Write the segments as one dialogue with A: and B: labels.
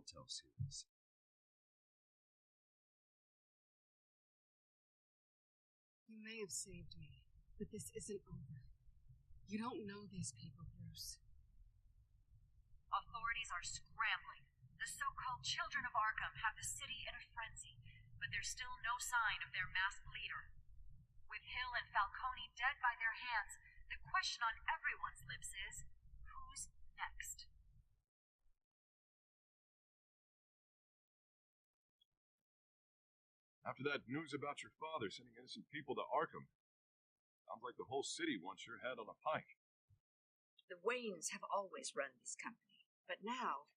A: Telltale series.
B: You may have saved me, but this isn't over. You don't know these people, Bruce.
C: Authorities are scrambling. The so-called Children of Arkham have the city in a frenzy, but there's still no sign of their masked leader. With Hill and Falcone dead by their hands, the question on everyone's lips is, who's next?
D: After that news about your father sending innocent people to Arkham, sounds like the whole city wants your head on a pike.
E: The Waynes have always run this company, but now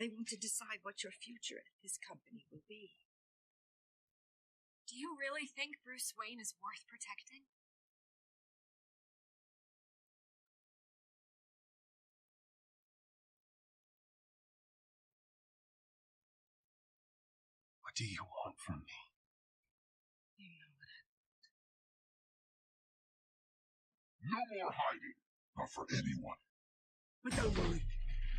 E: they want to decide what your future at this company will be.
F: Do you really think Bruce Wayne is worth protecting?
A: What do you want from me?
B: You know what
G: No more hiding, not for anyone.
H: But don't worry,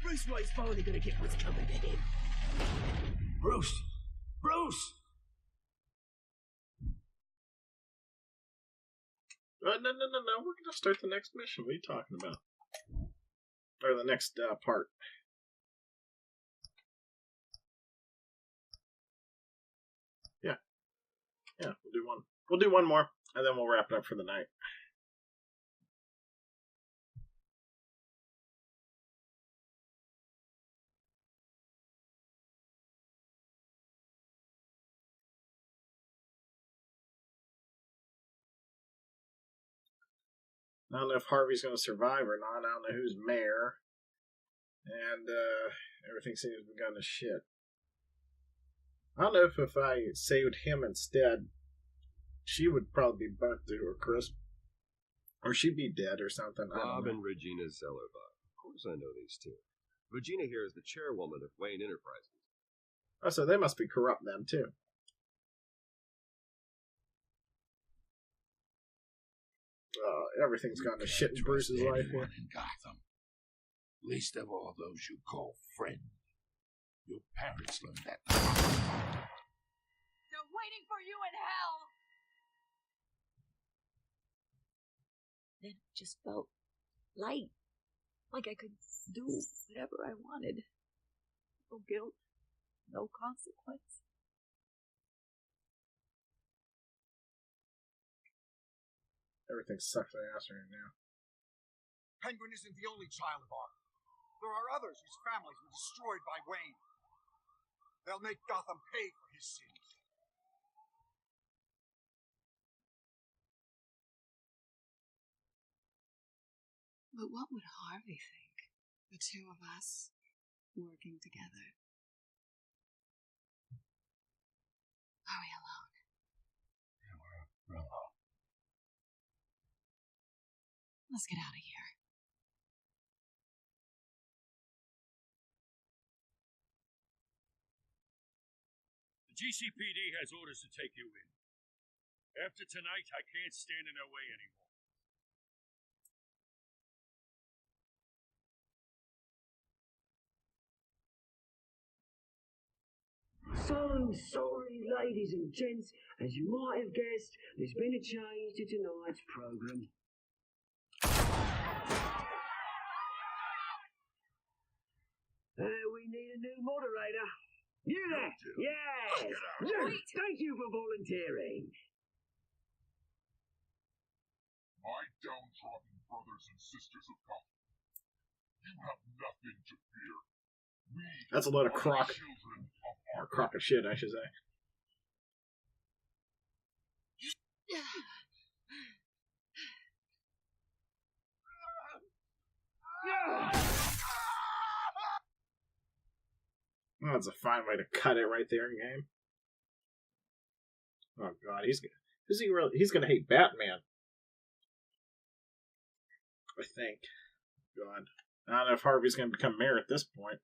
H: Bruce Wayne's finally gonna get what's coming to him.
A: Bruce! Bruce!
I: No. We're gonna start the next mission. What are you talking about? Or the next part. Yeah, we'll do one. We'll do one more, and then we'll wrap it up for the night. I don't know if Harvey's going to survive or not. I don't know who's mayor. And everything seems to be going to shit. I don't know if I saved him instead, she would probably be burnt to her crisp. Or she'd be dead or something.
A: Bob and Regina Zellerbach. Of course I know these two. Regina here is the chairwoman of Wayne Enterprises.
I: Oh, so they must be corrupt then, too. Everything's gone to shit in Bruce's life here.
G: In Gotham. Least of all those you call friend. Your parents learned that.
F: They're waiting for you in hell!
E: Then it just felt light. Like I could do whatever I wanted. No guilt, no consequence.
I: Everything sucks my ass right now.
J: Penguin isn't the only child of Arkham. There are others whose families were destroyed by Wayne. They'll make Gotham pay for his sins.
B: But what would Harvey think? The two of us working together. Are we alone?
A: Yeah, we're alone.
B: Let's get out of here.
K: The GCPD has orders to take you in. After tonight, I can't stand in their way anymore.
H: So sorry, ladies and gents. As you might have guessed, there's been a change to tonight's programme. We need a new moderator. You there? Yes! Luke, thank you for volunteering.
G: My downtrodden brothers and sisters of Gotham, you have nothing to fear.
I: That's a load of crock.
G: Children of
I: Or crock of shit, I should say. Oh, that's a fine way to cut it right there in game. Oh god, he's gonna hate Batman. I think. God. I don't know if Harvey's gonna become mayor at this point.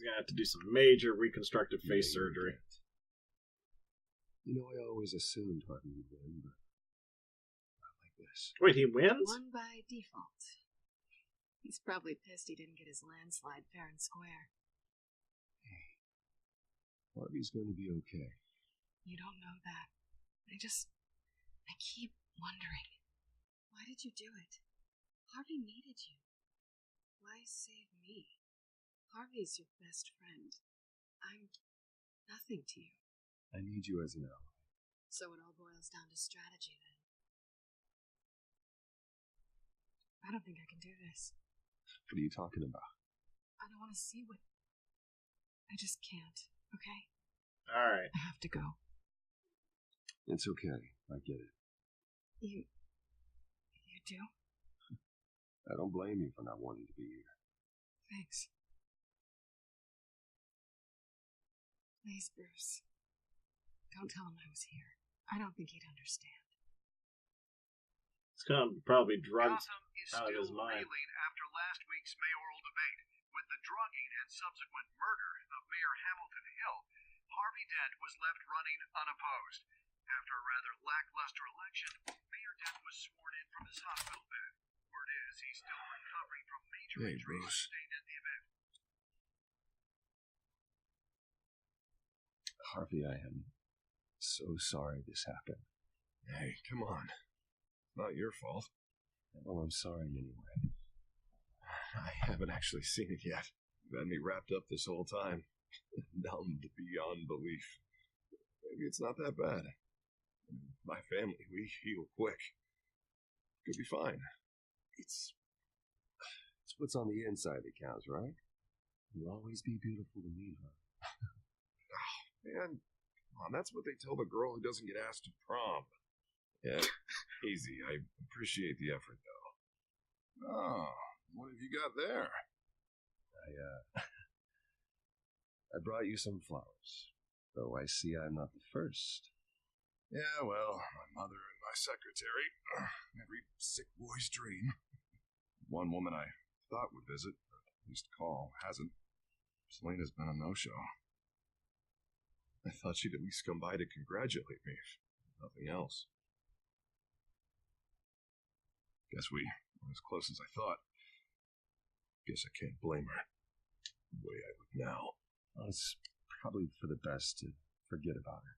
I: He's gonna have to do some major reconstructive face surgery.
A: You know, I always assumed Harvey would win, but not like this.
I: Wait, he wins?
B: Won by default. He's probably pissed he didn't get his landslide fair and square.
A: Hey, Harvey's going to be okay.
B: You don't know that. I keep wondering. Why did you do it? Harvey needed you. Why save me? Harvey's your best friend. I'm nothing to you.
A: I need you as an ally.
B: So it all boils down to strategy, then. I don't think I can do this.
A: What are you talking about?
B: I don't want to see what... I just can't, okay?
I: Alright.
B: I have to go.
A: It's okay. I get it.
B: You do?
A: I don't blame you for not wanting to be here.
B: Thanks. Please, Bruce. Don't tell him I was here. I don't think he'd understand.
I: It's gonna probably drugs
L: Gotham is
I: out of his
L: still
I: mind.
L: reeling after last week's mayoral debate. With the drugging and subsequent murder of Mayor Hamilton Hill, Harvey Dent was left running unopposed. After a rather lackluster election, Mayor Dent was sworn in from his hospital bed. Word is he's still recovering from major injuries sustained at the event.
A: Harvey, I am so sorry this happened.
D: Hey, come on. Not your fault.
A: Well, I'm sorry anyway.
D: I haven't actually seen it yet. You've had me wrapped up this whole time. Numbed beyond belief. Maybe it's not that bad. My family, we heal quick. Could be fine.
A: It's what's on the inside that counts, right? You'll always be beautiful to me, huh?
D: Oh, man, come on, that's what they tell the girl who doesn't get asked to prom. Yeah, easy. I appreciate the effort, though. Oh, what have you got there?
A: I brought you some flowers, though I see I'm not the first.
D: Yeah, well, my mother and my secretary. Every sick boy's dream. One woman I thought would visit, or at least call, hasn't. Selena's been a no-show. I thought she'd at least come by to congratulate me, if nothing else. Guess we were as close as I thought. Guess I can't blame her. The way I would now.
A: Well, it's probably for the best to forget about her.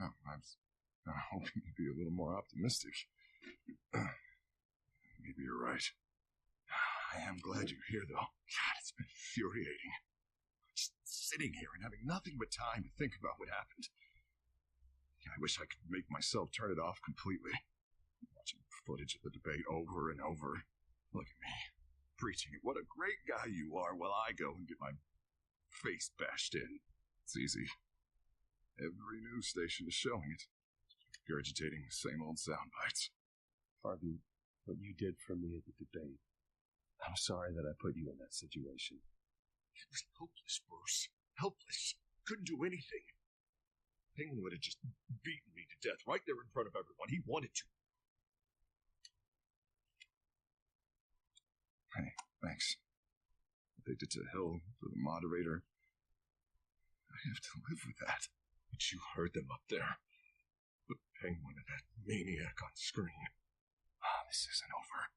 D: Oh, I was hoping to be a little more optimistic. Maybe you're right. I am glad you're here, though. God, it's been infuriating. Just sitting here and having nothing but time to think about what happened. I wish I could make myself turn it off completely. Watching footage of the debate over and over. Look at me, preaching it. What a great guy you are, while I go and get my face bashed in. It's easy. Every news station is showing it. Regurgitating the same old sound bites.
A: Harvey, what you did for me at the debate. I'm sorry that I put you in that situation.
D: It was hopeless, Bruce. Helpless. Couldn't do anything. Penguin would have just beaten me to death right there in front of everyone. He wanted to. Hey, thanks. What they did to Hill, to the moderator. I have to live with that. But you heard them up there. The Penguin and that maniac on screen. This isn't over.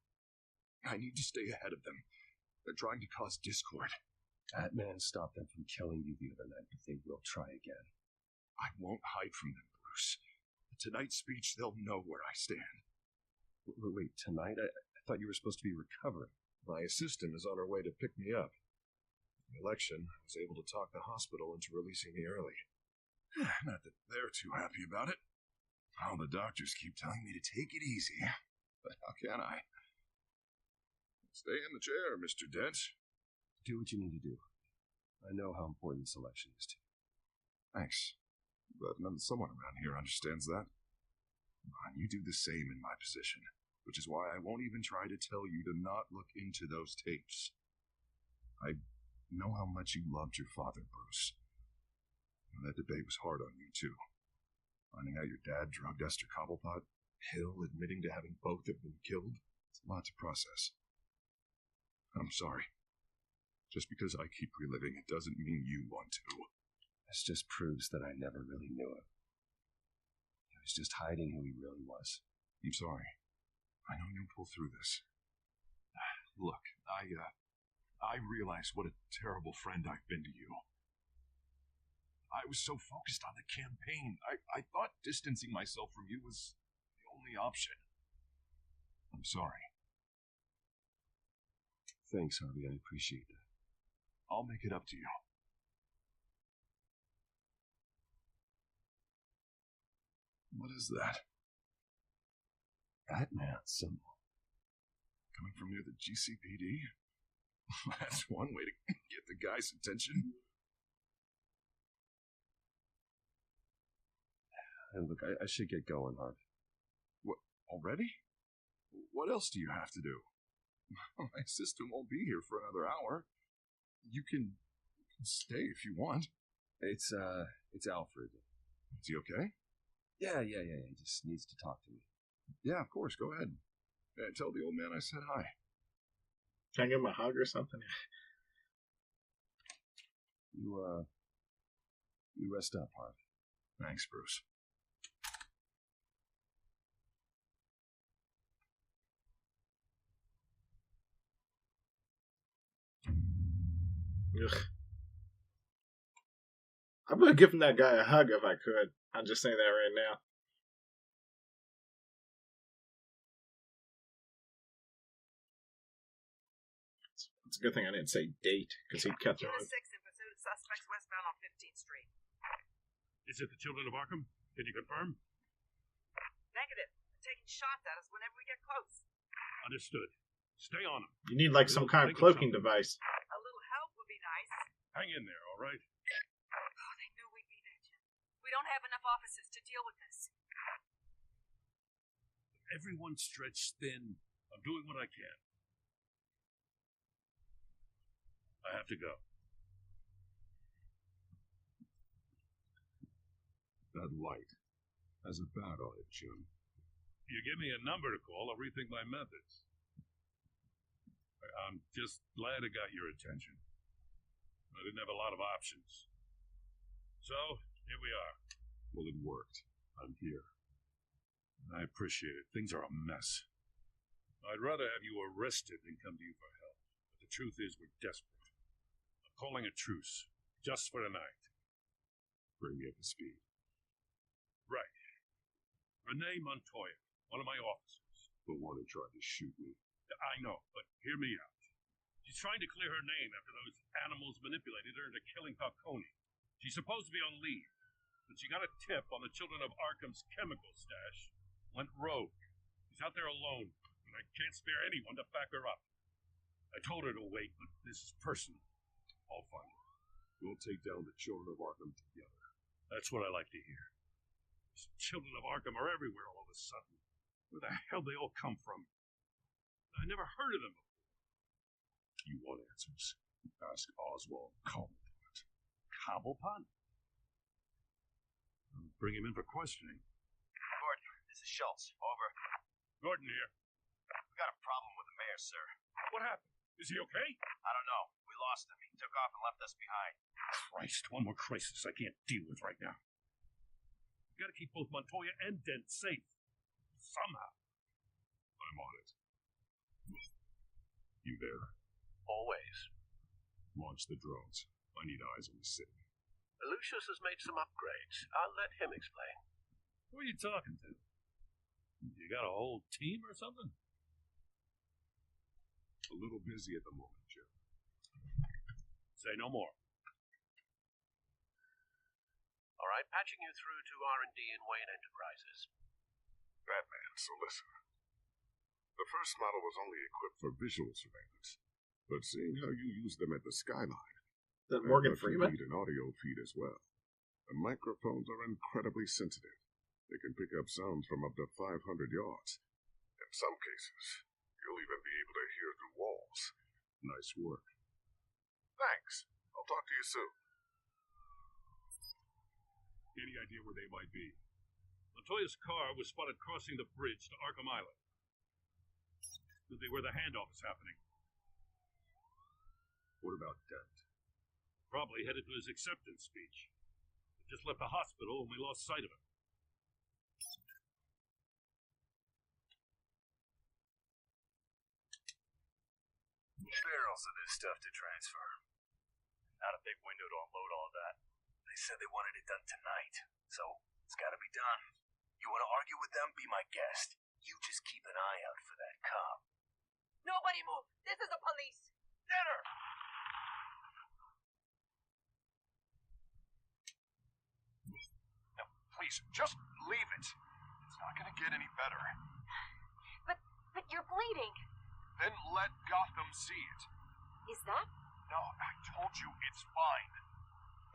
D: I need to stay ahead of them. They're trying to cause discord.
A: That man stopped them from killing you the other night, but they will try again.
D: I won't hide from them, Bruce. At tonight's speech, they'll know where I stand.
A: Wait, tonight? I thought you were supposed to be recovering.
D: My assistant is on her way to pick me up. In the election, I was able to talk the hospital into releasing me early. Not that they're too happy about it. All the doctors keep telling me to take it easy. But how can I? Stay in the chair, Mr. Dent.
A: Do what you need to do. I know how important this election is to you.
D: Thanks. But someone around here understands that. Come on, you do the same in my position. Which is why I won't even try to tell you to not look into those tapes. I know how much you loved your father, Bruce. And that debate was hard on you, too. Finding out your dad drugged Esther Cobblepot, Hill admitting to having both of them killed, it's a lot to process. I'm sorry. Just because I keep reliving it doesn't mean you want to.
A: This just proves that I never really knew him. He was just hiding who he really was.
D: I'm sorry. I know you'll pull through this. Look, I realize what a terrible friend I've been to you. I was so focused on the campaign. I thought distancing myself from you was the only option. I'm sorry.
A: Thanks, Harvey. I appreciate that.
D: I'll make it up to you. What is that?
A: Batman symbol.
D: Coming from near the GCPD? That's one way to get the guy's attention.
A: Hey, look, I should get going, Harvey.
D: What, already? What else do you have to do? My assistant won't be here for another hour. You can stay if you want.
A: It's Alfred.
D: Is he okay?
A: Yeah. He just needs to talk to me.
D: Yeah, of course. Go ahead. Tell the old man I said hi.
I: Can I give him a hug or something?
A: You rest up, Harvey.
D: Thanks, Bruce.
I: Ugh. I would have given that guy a hug if I could. I'm just saying that right now. It's a good thing I didn't say date, because he'd cut
M: Unit
I: on.
M: 6 in pursuit of suspects westbound on 15th Street.
K: Is it the Children of Arkham? Can you confirm?
M: Negative. They're taking shots at us whenever we get close.
K: Understood. Stay on them.
I: You need like some kind of cloaking device.
M: A little help would be nice.
K: Hang in there, all right?
F: Oh, they knew we'd be there, Jim. We don't have enough officers to deal with this.
K: Everyone's stretched thin. I'm doing what I can. I have to go.
D: That light has a bat on it, Jim.
K: You give me a number to call, I'll rethink my methods. I'm just glad it got your attention. I didn't have a lot of options. So, here we are.
D: Well, it worked. I'm here.
K: I appreciate it. Things are a mess. I'd rather have you arrested than come to you for help. But the truth is, we're desperate. I'm calling a truce, just for tonight.
D: Bring me up to speed.
K: Right. Renee Montoya, one of my officers.
D: The one who tried to shoot me.
K: I know, but hear me out. She's trying to clear her name after those animals manipulated her into killing Falcone. She's supposed to be on leave, but she got a tip on the Children of Arkham's chemical stash. Went rogue. She's out there alone, and I can't spare anyone to back her up. I told her to wait, but this is personal. I'll find her.
D: We'll take down the Children of Arkham together.
K: That's what I like to hear. These Children of Arkham are everywhere all of a sudden. Where the hell they all come from? I never heard of them before.
D: You want answers? Ask Oswald Cobblepot.
K: Cobblepot? Bring him in for questioning.
N: Gordon, this is Schultz. Over.
K: Gordon here.
N: We got a problem with the mayor, sir.
K: What happened? Is he okay?
N: I don't know. We lost him. He took off and left us behind.
K: Christ, one more crisis I can't deal with right now. We gotta keep both Montoya and Dent safe. Somehow.
D: I'm on it. You there?
N: Always.
D: Launch the drones. I need eyes on the city.
N: Lucius has made some upgrades. I'll let him explain.
K: Who are you talking to? You got a whole team or something?
D: A little busy at the moment, Jim.
K: Say no more.
N: All right, patching you through to R&D in Wayne Enterprises.
D: Batman, so listen. The first model was only equipped for visual surveillance, but seeing how you use them at the skyline,
I: that Morgan Freeman?
D: You need an audio feed as well. The microphones are incredibly sensitive. They can pick up sounds from up to 500 yards. In some cases, you'll even be able to hear through walls. Nice work. Thanks. I'll talk to you soon.
K: Any idea where they might be? Montoya's car was spotted crossing the bridge to Arkham Island. Could be where the handoff is happening.
A: What about Dent?
K: Probably headed to his acceptance speech. He just left the hospital and we lost sight of him.
L: Barrels of this stuff to transfer. Not a big window to unload all that. They said they wanted it done tonight, so it's gotta be done. You wanna argue with them? Be my guest. You just keep an eye out for that cop.
M: Nobody move! This is the police!
L: Dinner! Now, please, just leave it. It's not gonna get any better.
F: But you're bleeding.
L: Then let Gotham see it.
F: Is that?
L: No, I told you it's fine.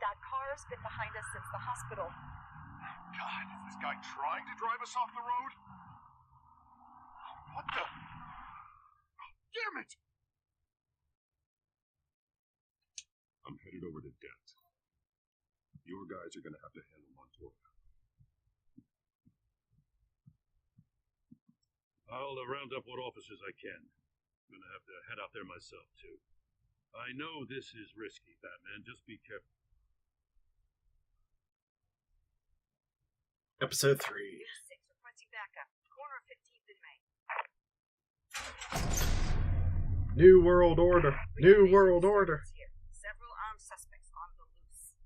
F: That car's been behind us since the hospital.
L: God, is this guy trying to drive us off the road? What the? Damn it!
A: I'm headed over to Dent. Your guys are gonna have to handle Montoya.
K: I'll round up what officers I can. I'm gonna have to head out there myself, too. I know this is risky, Batman. Just be careful.
I: Episode 3.
M: 6 requesting backup. Corner of 15th and May.
I: New World Order. New World Order.
M: Here. Several armed suspects on the loose.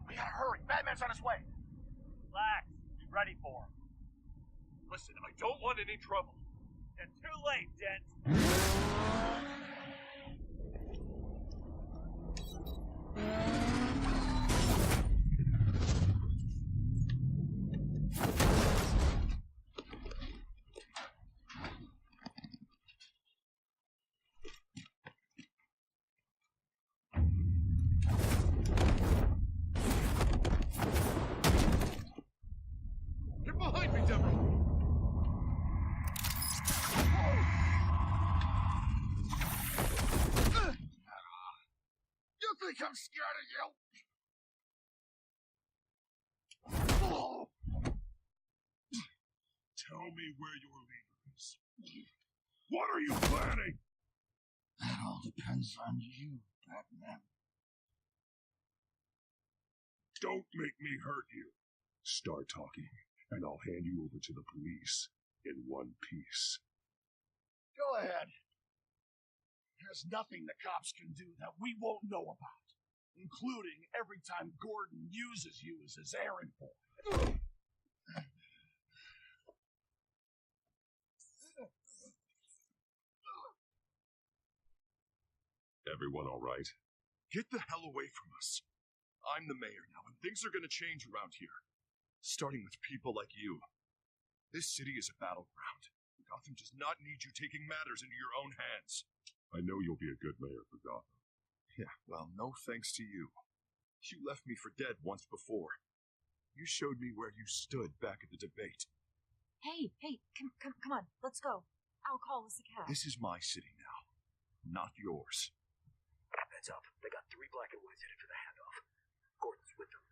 L: We gotta hurry. Batman's on his way.
N: Relax. Be ready for him.
L: Listen, I don't want any trouble.
N: You're too late, Dent.
L: Get behind me, Deborah! You think I'm scared of you? Oh.
G: Tell me where your leader is. What are you planning?
D: That all depends on you, Batman.
G: Don't make me hurt you. Start talking, and I'll hand you over to the police in one piece.
L: Go ahead. There's nothing the cops can do that we won't know about, including every time Gordon uses you as his errand boy.
A: Everyone all right?
D: Get the hell away from us. I'm the mayor now, and things are going to change around here. Starting with people like you. This city is a battleground. Gotham does not need you taking matters into your own hands.
A: I know you'll be a good mayor for Gotham.
D: Yeah, well, no thanks to you. You left me for dead once before. You showed me where you stood back at the debate.
F: Hey, come on, let's go. I'll call us a cab.
D: This is my city now, not yours.
L: Heads up. They got 3 black and whites headed for the handoff. Gordon's with them.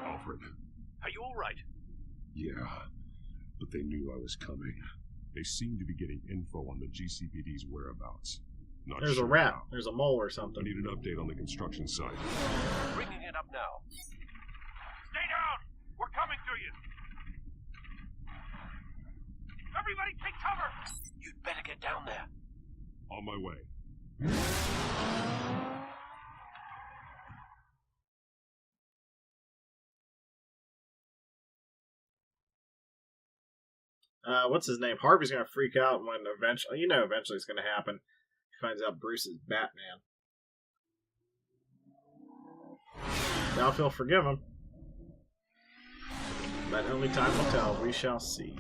A: Alfred.
N: Are you all right?
A: Yeah, but they knew I was coming. They seem to be getting info on the GCPD's whereabouts. Not
I: There's
A: sure
I: a rat.
A: how.
I: There's a mole or
A: I
I: something.
A: need an update on the construction site.
N: Bringing it up now.
K: Stay down! We're coming to you! Everybody take cover!
N: You'd better get down there.
A: On my way.
I: What's his name? Harvey's gonna freak out when eventually, eventually it's gonna happen. He finds out Bruce is Batman. Doubt he'll forgive him. But only time will tell. We shall see.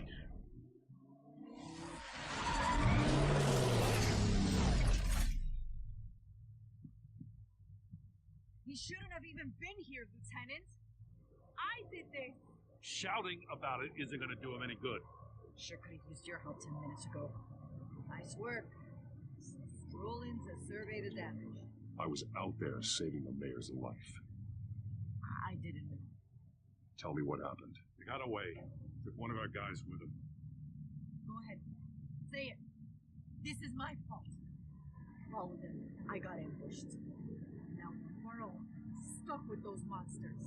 F: He shouldn't have even been here, Lieutenant. I did this.
K: Shouting about it isn't going to do him any good.
E: Sure could have used your help 10 minutes ago. Nice work. Stroll in to survey the damage.
A: I was out there saving the mayor's life.
E: I didn't know.
A: Tell me what happened.
K: He got away. Took one of our guys with him.
F: Go ahead. Say it. This is my fault.
E: Follow them. I got ambushed.
F: Now we're all stuck with those monsters.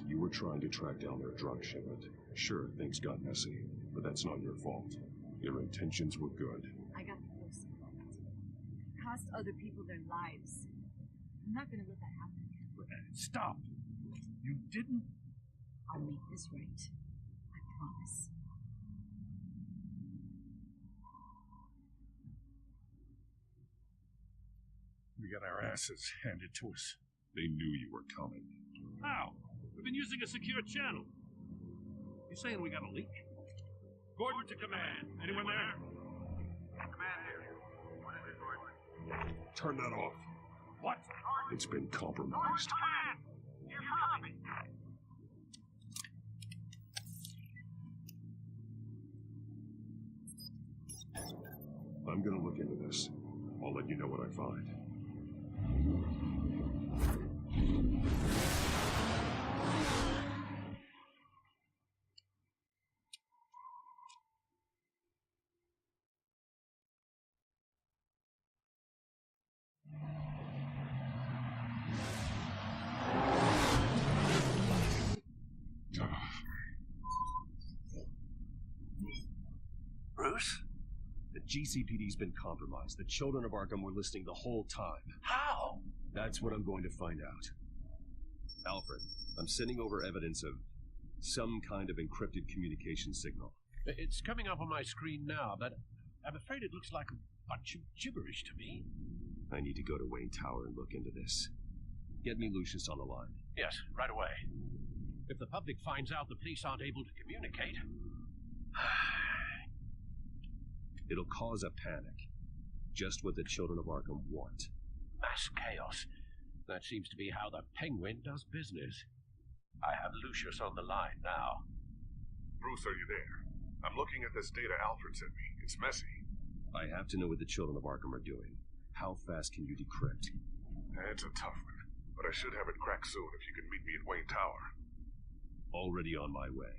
A: You were trying to track down their drug shipment. Sure, things got messy, but that's not your fault. Your intentions were good.
F: I got the force involved. Cost other people their lives. I'm not gonna let that happen again.
K: Stop! You didn't...
E: I'll make this right. I promise.
A: We got our asses handed to us. They knew you were coming.
K: How? We've been using a secure channel. You saying we got a leak? Gordon to command. Anyone there?
L: Command here. What is it, Gordon?
A: Turn that off.
K: What?
A: It's been compromised.
L: Command! Here's your copy.
A: I'm gonna look into this. I'll let you know what I find.
N: Bruce?
O: The GCPD's been compromised. The children of Arkham were listening the whole time.
N: How?
O: That's what I'm going to find out. Alfred, I'm sending over evidence of some kind of encrypted communication signal.
N: It's coming up on my screen now, but I'm afraid it looks like a bunch of gibberish to me.
O: I need to go to Wayne Tower and look into this. Get me Lucius on the line.
N: Yes, right away. If the public finds out the police aren't able to communicate...
O: It'll cause a panic. Just what the children of Arkham want.
N: Mass chaos. That seems to be how the Penguin does business. I have Lucius on the line now.
G: Bruce, are you there? I'm looking at this data Alfred sent me. It's messy.
O: I have to know what the children of Arkham are doing. How fast can you decrypt?
G: It's a tough one, but I should have it cracked soon if you can meet me at Wayne Tower.
O: Already on my way.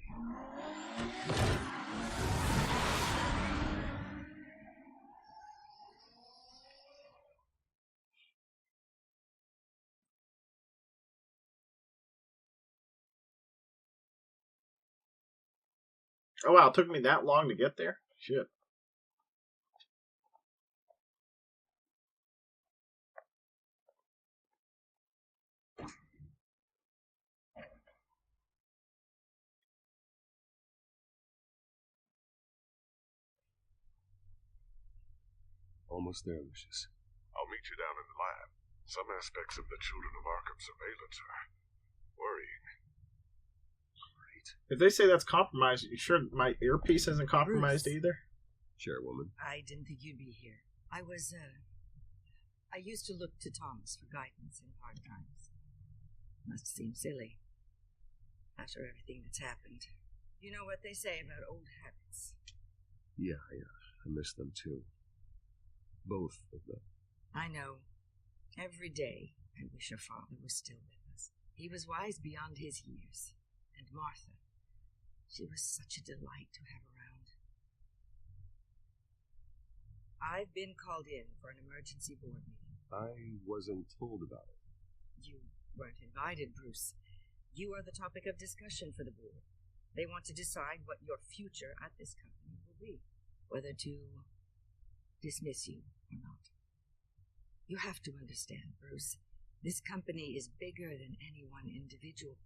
I: Oh wow, it took me that long to get there? Shit.
O: Almost there, Lucius.
G: I'll meet you down in the lab. Some aspects of the Children of Arkham surveillance are worrying.
I: If they say that's compromised, you sure my earpiece isn't compromised
E: Bruce.
I: either?
O: Chairwoman.
E: I didn't think you'd be here. I used to look to Thomas for guidance in hard times. Must seem silly. After everything that's happened. You know what they say about old habits.
O: Yeah, I miss them too. Both of them.
E: I know. Every day, I wish your father was still with us. He was wise beyond his years. And Martha, she was such a delight to have around. I've been called in for an emergency board meeting.
O: I wasn't told about it.
E: You weren't invited, Bruce. You are the topic of discussion for the board. They want to decide what your future at this company will be. Whether to dismiss you or not. You have to understand, Bruce. This company is bigger than any one individual.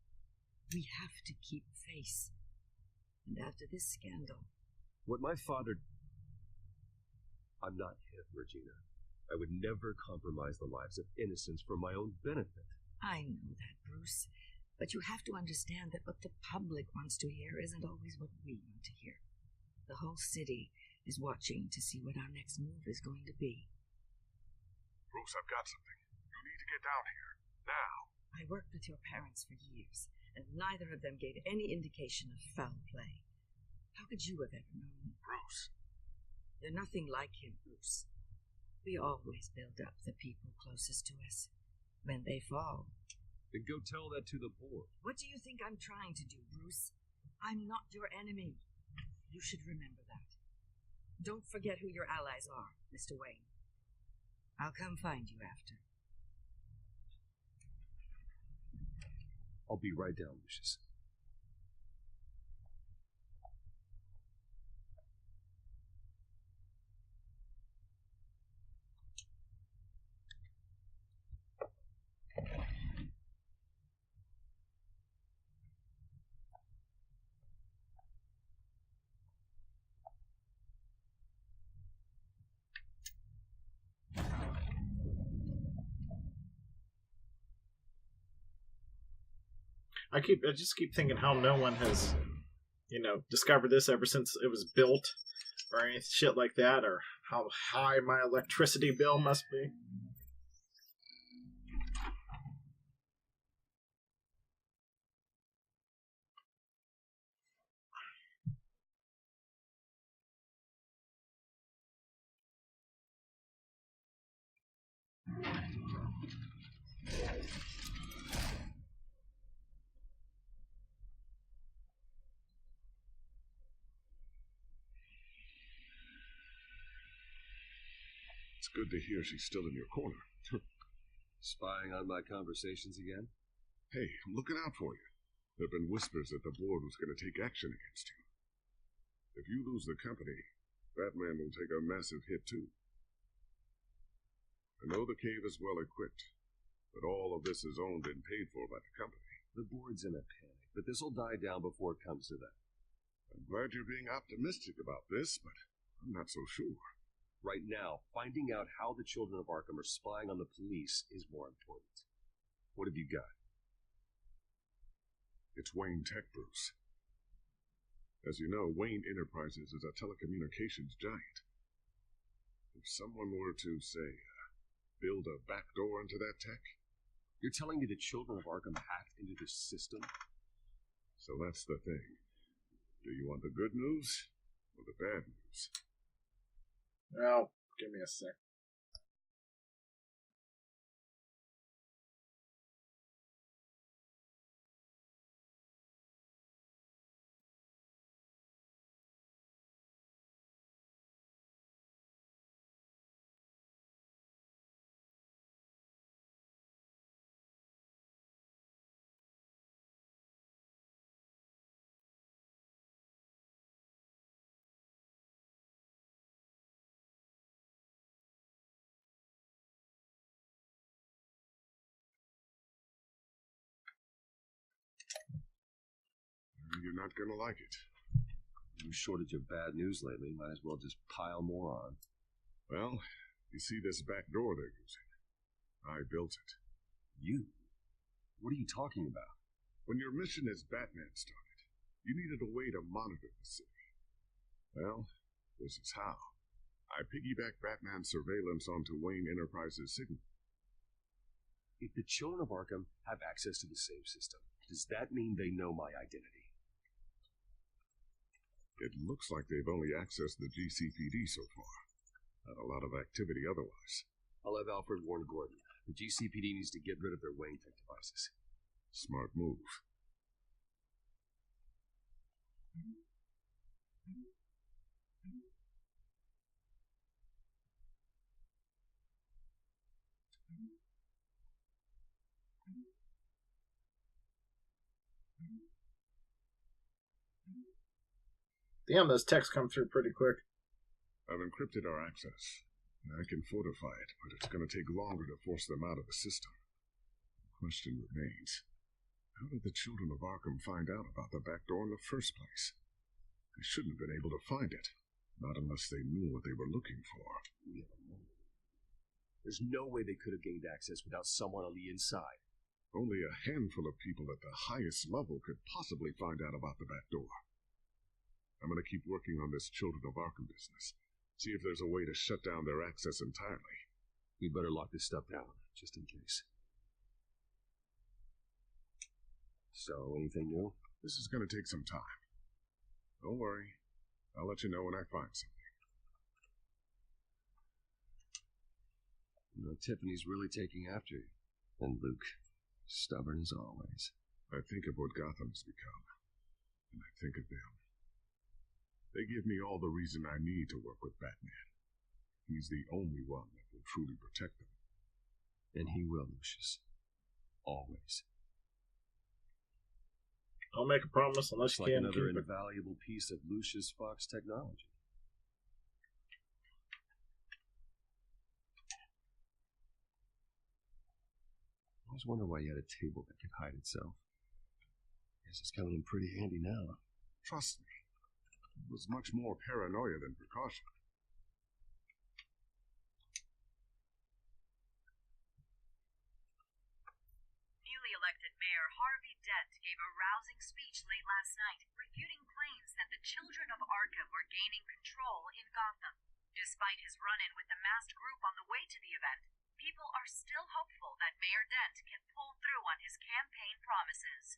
E: We have to keep face. And after this scandal...
O: What my father... I'm not him, Regina. I would never compromise the lives of innocents for my own benefit.
E: I know that, Bruce. But you have to understand that what the public wants to hear isn't always what we want to hear. The whole city is watching to see what our next move is going to be.
G: Bruce, I've got something. You need to get down here. Now.
E: I worked with your parents for years, and neither of them gave any indication of foul play. How could you have ever known?
G: Bruce.
E: You're nothing like him, Bruce. We always build up the people closest to us. When they fall...
O: Then go tell that to the board.
E: What do you think I'm trying to do, Bruce? I'm not your enemy. You should remember that. Don't forget who your allies are, Mr. Wayne. I'll come find you after.
O: I'll be right down, Lucius.
I: I just keep thinking how no one has, discovered this ever since it was built, or any shit like that, or how high my electricity bill must be.
G: It's good to hear she's still in your corner.
O: Spying on my conversations again?
G: Hey, I'm looking out for you. There have been whispers that the board was going to take action against you. If you lose the company, Batman will take a massive hit too. I know the cave is well equipped, but all of this is owned and paid for by the company.
O: The board's in a panic, but this'll die down before it comes to that.
G: I'm glad you're being optimistic about this, but I'm not so sure.
O: Right now, finding out how the children of Arkham are spying on the police is more important. What have you got?
G: It's Wayne Tech, Bruce. As you know, Wayne Enterprises is a telecommunications giant. If someone were to, say, build a backdoor into that tech...
O: You're telling me the children of Arkham hacked into the system?
G: So that's the thing. Do you want the good news or the bad news?
I: Well, give me a sec.
G: You're not gonna like it.
O: You shortage of bad news lately. Might as well just pile more on.
G: Well, you see this back door they're using? I built it.
O: You? What are you talking about?
G: When your mission as Batman started, you needed a way to monitor the city. Well, this is how. I piggybacked Batman's surveillance onto Wayne Enterprises' signal.
O: If the children of Arkham have access to the save system, does that mean they know my identity?
G: It looks like they've only accessed the GCPD so far. Not a lot of activity otherwise.
O: I'll have Alfred warn Gordon. The GCPD needs to get rid of their Wayne Tech devices.
G: Smart move.
I: Damn, those texts come through pretty quick.
G: I've encrypted our access. I can fortify it, but it's going to take longer to force them out of the system. The question remains, how did the children of Arkham find out about the back door in the first place? They shouldn't have been able to find it, not unless they knew what they were looking for.
O: There's no way they could have gained access without someone on the inside.
G: Only a handful of people at the highest level could possibly find out about the back door. I'm going to keep working on this Children of Arkham business. See if there's a way to shut down their access entirely.
O: We better lock this stuff down, just in case. So, anything new?
G: This is going to take some time. Don't worry. I'll let you know when I find something.
O: You know, Tiffany's really taking after you. And Luke, stubborn as always.
G: I think of what Gotham has become. And I think of them. They give me all the reason I need to work with Batman. He's the only one that will truly protect them.
O: And he will, Lucius. Always.
I: I'll make a promise unless you can
O: another
I: keep it.
O: invaluable piece of Lucius Fox technology. I always wonder why you had a table that could hide itself. Guess it's coming in pretty handy now.
G: Trust me. It was much more paranoia than precaution.
C: Newly elected Mayor Harvey Dent gave a rousing speech late last night, refuting claims that the children of Arkham were gaining control in Gotham. Despite his run-in with the masked group on the way to the event, people are still hopeful that Mayor Dent can pull through on his campaign promises.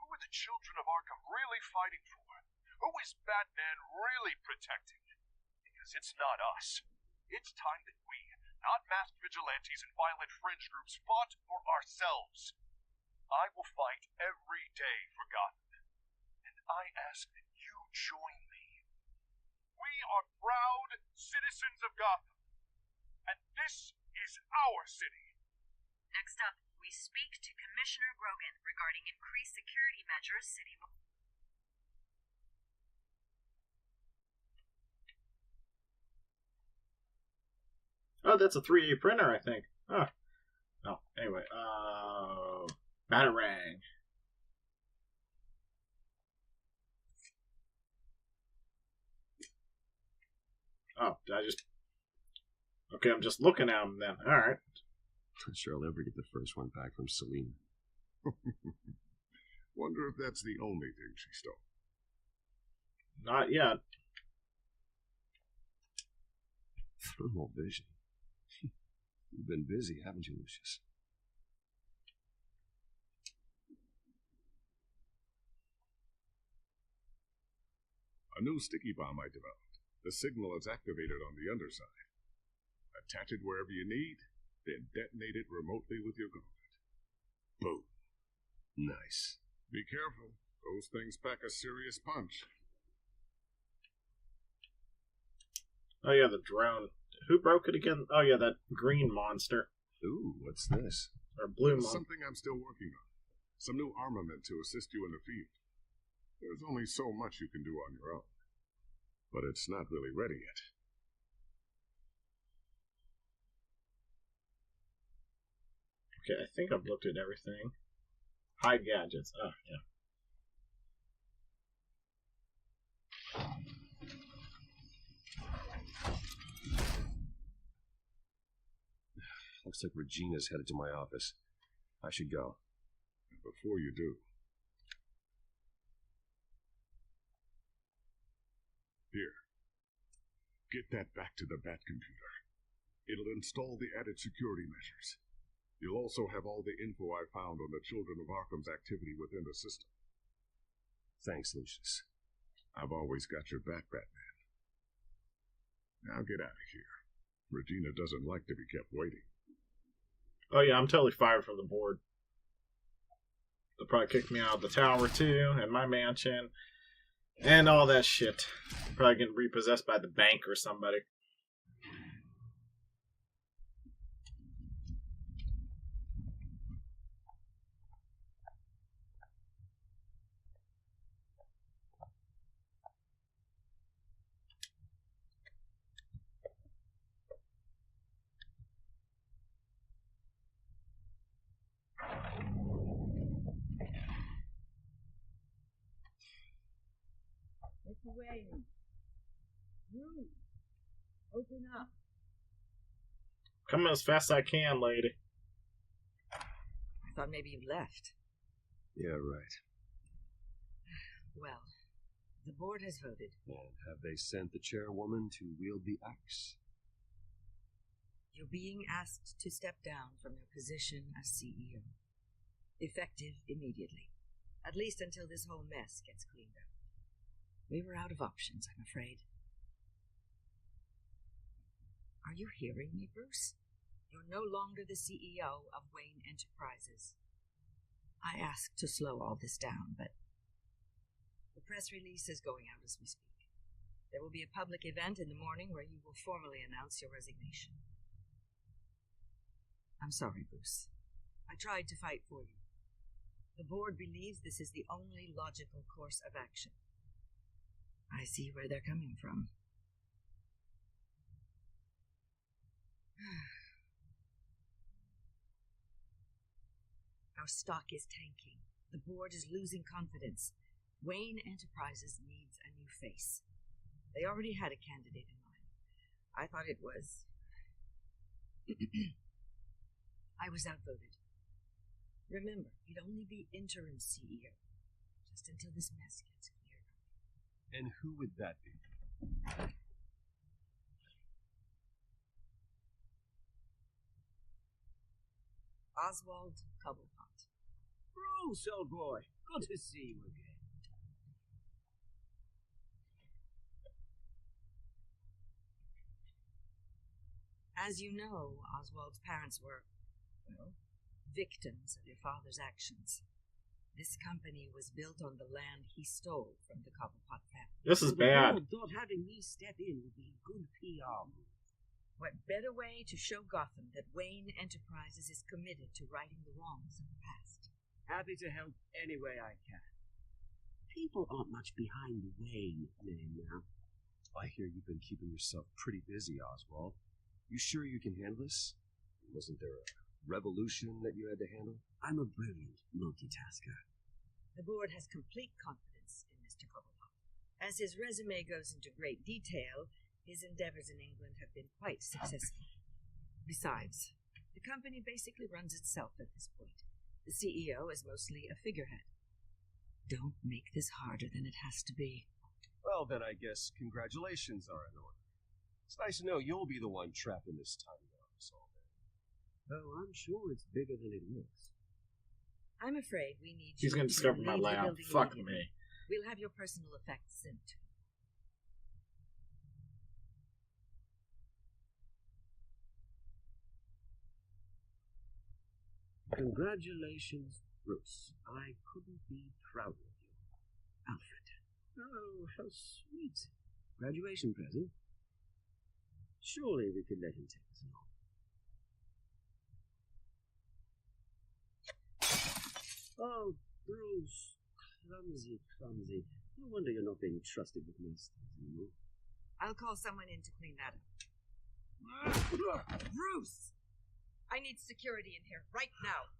L: Who are the children of Arkham really fighting for? Who is Batman really protecting? Because it's not us. It's time that we, not masked vigilantes and violent fringe groups, fought for ourselves. I will fight every day for Gotham. And I ask that you join me. We are proud citizens of Gotham. And this is our city.
C: Next up, we speak to Commissioner Grogan regarding increased security measures citywide.
I: Oh, that's a 3D printer, I think. Oh. Oh, anyway. Batarang. Oh, did I just... Okay, I'm just looking at them then. Alright.
O: Not sure I'll ever get the first one back from Selina.
G: Wonder if that's the only thing she stole.
I: Not yet.
O: Thermal vision. You've been busy, haven't you, Lucius?
G: A new sticky bomb I developed. The signal is activated on the underside. Attach it wherever you need, then detonate it remotely with your gauntlet. Boom.
O: Nice.
G: Be careful. Those things pack a serious punch.
I: Oh yeah, the drone. Who broke it again? Oh yeah, that green monster.
O: Ooh, what's this?
I: Or blue
G: It's
I: monster.
G: something I'm still working on. Some new armament to assist you in the field. There's only so much you can do on your own. But it's not really ready yet.
I: Okay, I think I've looked at everything. Hide gadgets. Oh, yeah.
O: Looks like Regina's headed to my office. I should go.
G: And before you do... Here. Get that back to the Bat computer. It'll install the added security measures. You'll also have all the info I found on the Children of Arkham's activity within the system.
O: Thanks, Lucius.
G: I've always got your back, Batman. Now get out of here. Regina doesn't like to be kept waiting.
I: Oh yeah, I'm totally fired from the board. They'll probably kick me out of the tower too, and my mansion, and all that shit. Probably getting repossessed by the bank or somebody.
E: It's Wayne. Ruth, open up.
I: Coming as fast as I can, lady.
E: thought maybe you left.
O: Yeah, right.
E: Well, the board has voted.
O: And have they sent the chairwoman to wield the axe?
E: You're being asked to step down from your position as CEO. Effective immediately. At least until this whole mess gets cleaned up. We were out of options, I'm afraid. Are you hearing me, Bruce? You're no longer the CEO of Wayne Enterprises. I asked to slow all this down, but the press release is going out as we speak. There will be a public event in the morning where you will formally announce your resignation. I'm sorry, Bruce. I tried to fight for you. The board believes this is the only logical course of action. I see where they're coming from. Our stock is tanking. The board is losing confidence. Wayne Enterprises needs a new face. They already had a candidate in mind. I thought it was... I was outvoted. Remember, you'd only be interim CEO, just until this mess gets cleared up.
O: And who would that be?
E: Oswald Cobblepot.
P: Bruce, old boy. Good to see you again.
E: As you know, Oswald's parents were, well, victims of your father's actions. This company was built on the land he stole from the Cobblepot family.
I: This is bad.
P: The board thought having me step in would be a good PR move.
E: What better way to show Gotham that Wayne Enterprises is committed to righting the wrongs of the past?
P: Happy to help any way I can. People aren't much behind the Wayne name now.
O: I hear you've been keeping yourself pretty busy, Oswald. You sure you can handle this? Wasn't there a revolution that you had to handle?
P: I'm a brilliant multitasker.
E: The board has complete confidence in Mr. Cobblepot. As his resume goes into great detail, his endeavors in England have been quite successful. Besides, the company basically runs itself at this point. The CEO is mostly a figurehead. Don't make this harder than it has to be.
O: Well, then I guess congratulations are in order. It's nice to know you'll be the one trapped in this tiny office all day.
P: Oh, I'm sure it's bigger than it looks.
E: I'm afraid we need
I: He's
E: you
I: going to
E: to
I: discover my
E: leave the
I: lab.
E: building
I: Fuck
E: immediately.
I: me.
E: We'll have your personal effects sent to you.
P: Congratulations, Bruce. I couldn't be prouder of you. Alfred. Oh, how sweet. Graduation present. Surely we could let him take us along. Oh, Bruce. Clumsy, clumsy. No wonder you're not being trusted with most things anymore.
E: I'll call someone in to clean that up. Bruce! I need security in here right now.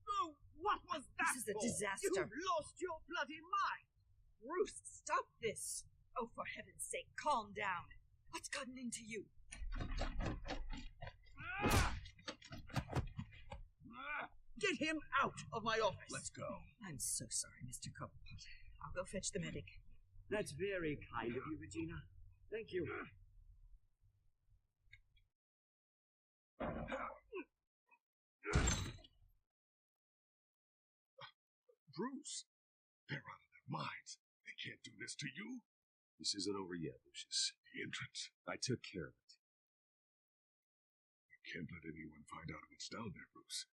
P: Oh, what was that?
E: This is a
P: for?
E: disaster.
P: You've lost your bloody mind.
E: Bruce, stop this. Oh, for heaven's sake, calm down. What's gotten into you?
P: Get him out of my office.
O: Let's go.
E: I'm so sorry, Mr. Cobblepot. I'll go fetch the medic.
P: That's very kind of you, Regina. Thank you.
D: Bruce, they're out of their minds. They can't do this to you.
O: This isn't over yet, Lucius.
D: The entrance.
O: I took care of it.
D: You can't let anyone find out what's down there, Bruce.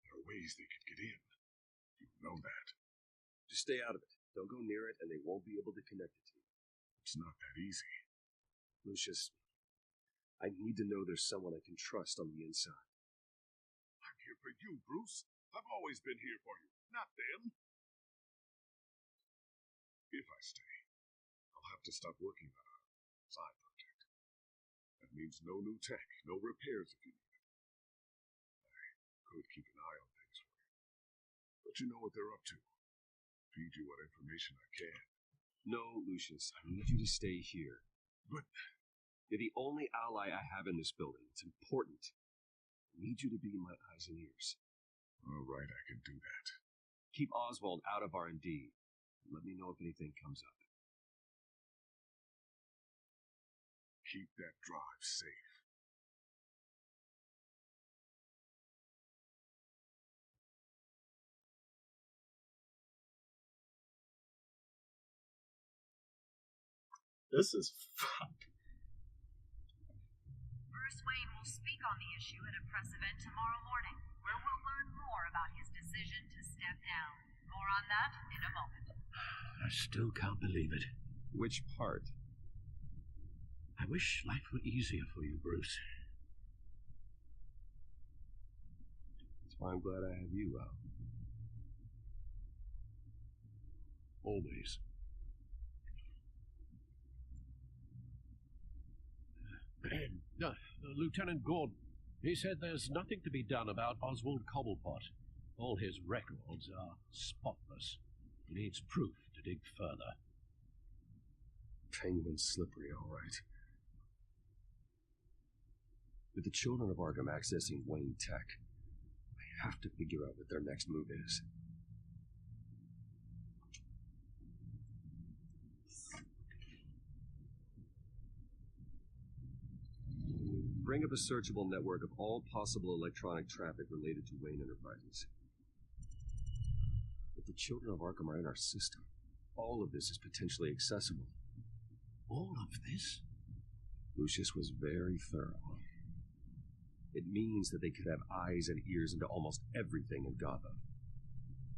D: There are ways they could get in. You know that.
O: Just stay out of it. Don't go near it, and they won't be able to connect it to you.
D: It's not that easy.
O: Lucius, I need to know there's someone I can trust on the inside.
D: I'm here for you, Bruce. I've always been here for you, not them. If I stay, I'll have to stop working on our side project. That means no new tech, no repairs if you need it. I could keep an eye on things for you. But you know what they're up to. Feed you what information I can.
O: No, Lucius, I need you to stay here.
D: But
O: you're the only ally I have in this building. It's important. need you to be my eyes and ears.
G: All right, I can do that.
O: Keep Oswald out of R&D. Let me know if anything comes up.
G: Keep that drive safe.
I: This is fucked.
C: Bruce Wayne will speak on the issue at a press event tomorrow morning, where we'll learn more about his decision to step down. More on that in a moment.
N: I still can't believe it.
O: Which part?
N: I wish life were easier for you, Bruce.
O: That's why I'm glad I have you, Al.
N: Always. Lieutenant Gordon, he said there's nothing to be done about Oswald Cobblepot. All his records are spotless. He needs proof to dig further.
O: Penguin's slippery, all right. With the children of Arkham accessing Wayne Tech, I have to figure out what their next move is. Bring up a searchable network of all possible electronic traffic related to Wayne Enterprises. If the children of Arkham are in our system, all of this is potentially accessible.
N: All of this?
O: Lucius was very thorough. It means that they could have eyes and ears into almost everything in Gotham.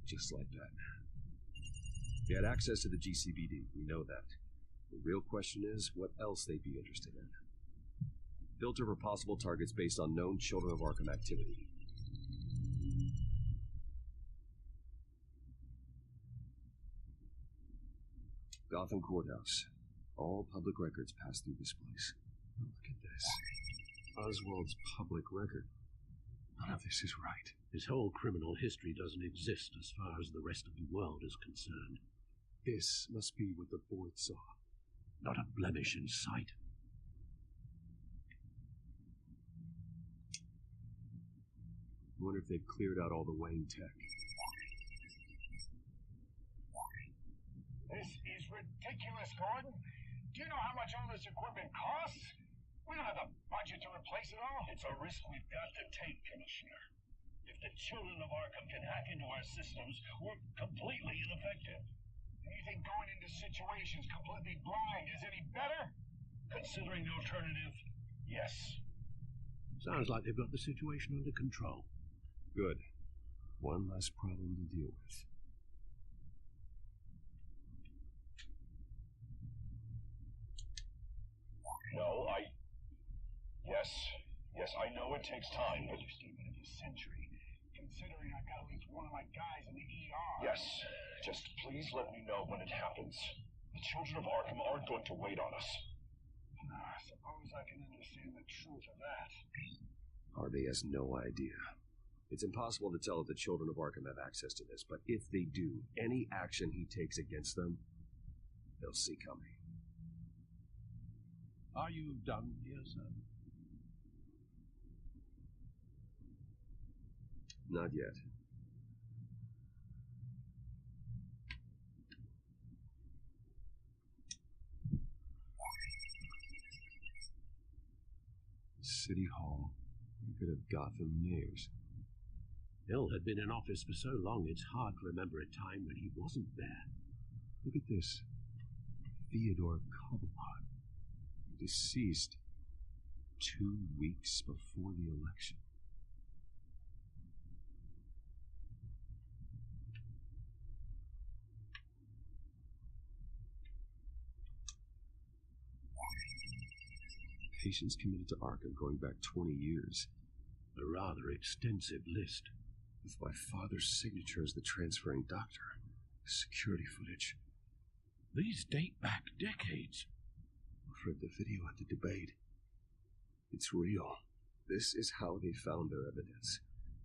O: Just like that. They had access to the GCPD, we know that. The real question is, what else they'd be interested in. Filter for possible targets based on known Children of Arkham activity. Gotham Courthouse. All public records pass through this place. Oh, look at this. Oswald's public record. None of this is right.
N: His whole criminal history doesn't exist as far as the rest of the world is concerned.
O: This must be what the board saw.
N: Not a blemish in sight.
O: I wonder if they've cleared out all the Wayne Tech.
Q: This is ridiculous, Gordon. Do you know how much all this equipment costs? We don't have the budget to replace it all. It's a risk we've got to take, Commissioner. If the children of Arkham can hack into our systems, we're completely ineffective. And you think going into situations completely blind is any better? Considering the alternative, yes.
N: Sounds like they've got the situation under control.
O: Good. One less problem to deal with.
Q: No, Yes, I know it takes time, but understatement of the century. Considering I got at least one of my guys in the ER. Yes, just please let me know when it happens. The children of Arkham aren't going to wait on us. I suppose I can understand the truth of that.
O: Harvey has no idea. It's impossible to tell if the children of Arkham have access to this, but if they do, any action he takes against them, they'll see coming.
N: Are you done here, sir?
O: Not yet. City Hall. Record of Gotham mayors.
N: Hill had been in office for so long, it's hard to remember a time when he wasn't there.
O: Look at this. Theodore Cobblepot. Deceased 2 weeks before the election. Patients committed to Arkham going back 20 years.
N: A rather extensive list.
O: With my father's signature as the transferring doctor. Security footage.
N: These date back decades.
O: I've read the video at the debate. It's real. This is how they found their evidence.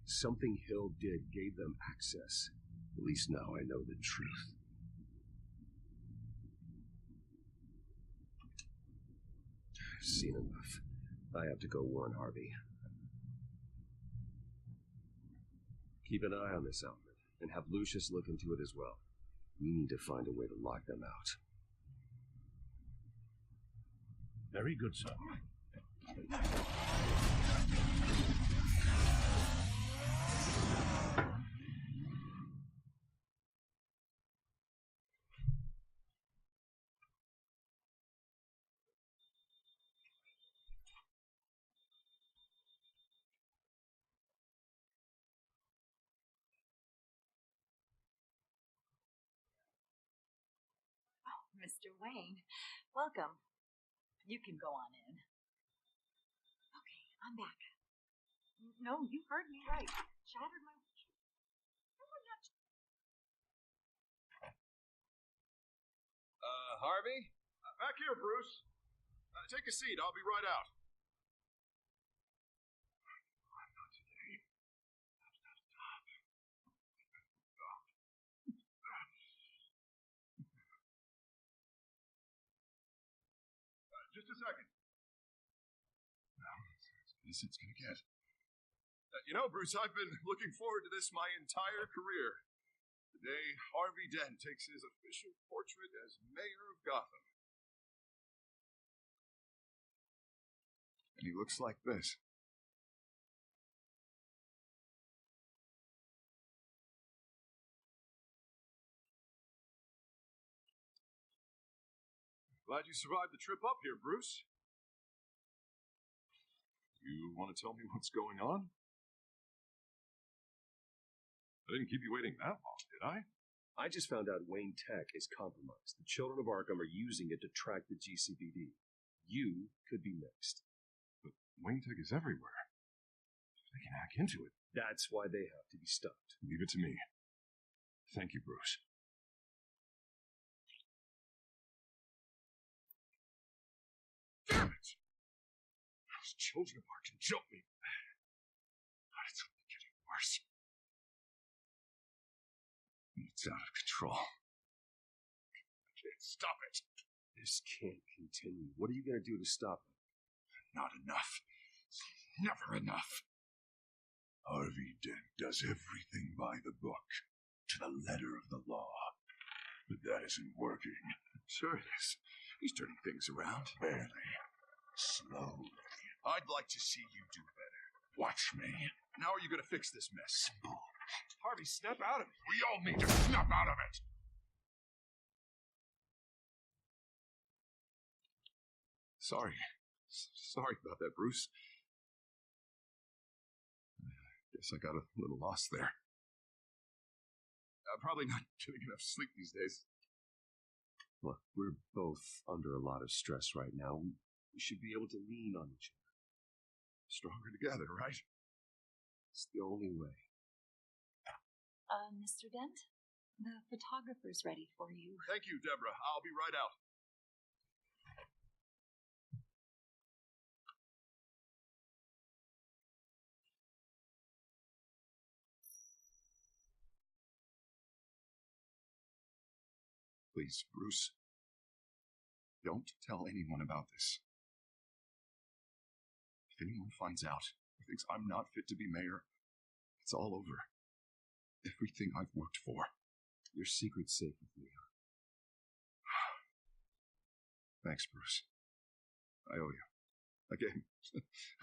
O: Something Hill did gave them access. At least now I know the truth. I've seen enough. I have to go warn Harvey. Keep an eye on this outfit, and have Lucius look into it as well. We need to find a way to lock them out.
K: Very good, sir.
F: Mr. Wayne, welcome. You can go on in. Okay, I'm back. No, you heard me right. Shattered my...
D: Harvey? Back here, Bruce. Take a seat. I'll be right out. Not today. Just a second. As it's gonna get. Bruce, I've been looking forward to this my entire career. The day Harvey Dent takes his official portrait as mayor of Gotham. And he looks like this. Glad you survived the trip up here, Bruce. You want to tell me what's going on? I didn't keep you waiting that long, did I?
O: I just found out Wayne Tech is compromised. The children of Arkham are using it to track the GCPD. You could be next.
D: But Wayne Tech is everywhere. They can hack into it.
O: That's why they have to be stopped.
D: Leave it to me. Thank you, Bruce. Damn it! Those children of Arkham jumped me. But it's only getting worse. It's out of control. I can't stop it.
O: This can't continue. What are you going to do to stop it?
D: Not enough. Never enough. Harvey Dent does everything by the book, to the letter of the law. But that isn't working. Sure it is. He's turning things around. Barely. Slowly. I'd like to see you do better. Watch me. Now are you going to fix this mess? Harvey, snap out of it. We all need to snap out of it. Sorry. Sorry about that, Bruce. Guess I got a little lost there. I'm probably not getting enough sleep these days.
O: Look, we're both under a lot of stress right now. We should be able to lean on each other.
D: Stronger together, right?
O: It's the only way.
F: Mr. Dent, the photographer's ready for you.
D: Thank you, Deborah. I'll be right out. Please, Bruce, don't tell anyone about this. If anyone finds out or thinks I'm not fit to be mayor, it's all over. Everything I've worked for.
O: Your secret's safe with me.
D: Thanks, Bruce. I owe you. Again.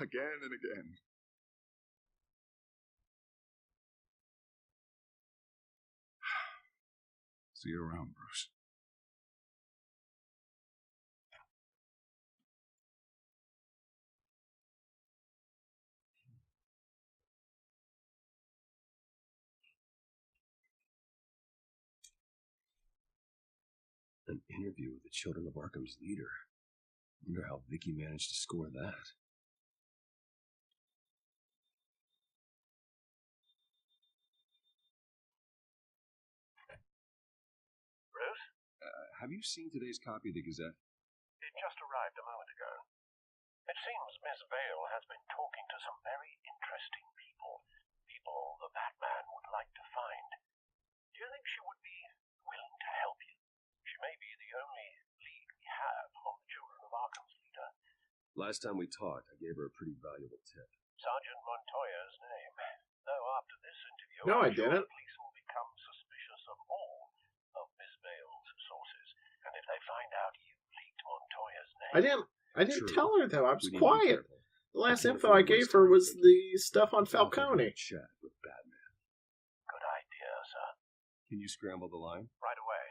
D: Again and again. See you around, Bruce.
O: An interview with the Children of Arkham's leader. Wonder how Vicky managed to score that.
Q: Bruce?
O: Have you seen today's copy of the Gazette?
Q: It just arrived a moment ago. It seems Miss Vale has been talking to some very interesting people. People the Batman would like to find. Do you think she would be willing to help you? She may be the only lead we have on the Children of Arkham's leader.
O: Last time we talked, I gave her a pretty valuable tip.
Q: Sergeant Montoya's name.
N: Though after this interview,
I: No, I
N: I'm sure
I: didn't.
N: the police will become suspicious of all of Miss Vale's sources. And if they find out you leaked Montoya's name...
I: I didn't
O: True.
I: tell her though. I was
O: We need to be
I: quiet.
O: careful.
I: The last
O: Can't
I: info
O: afford
I: I
O: to
I: gave
O: waste
I: her
O: time
I: was
O: thinking.
I: the stuff on
O: I'll have
I: Falcone.
O: a chat with Batman.
N: Good idea, sir.
O: Can you scramble the line?
N: Right away.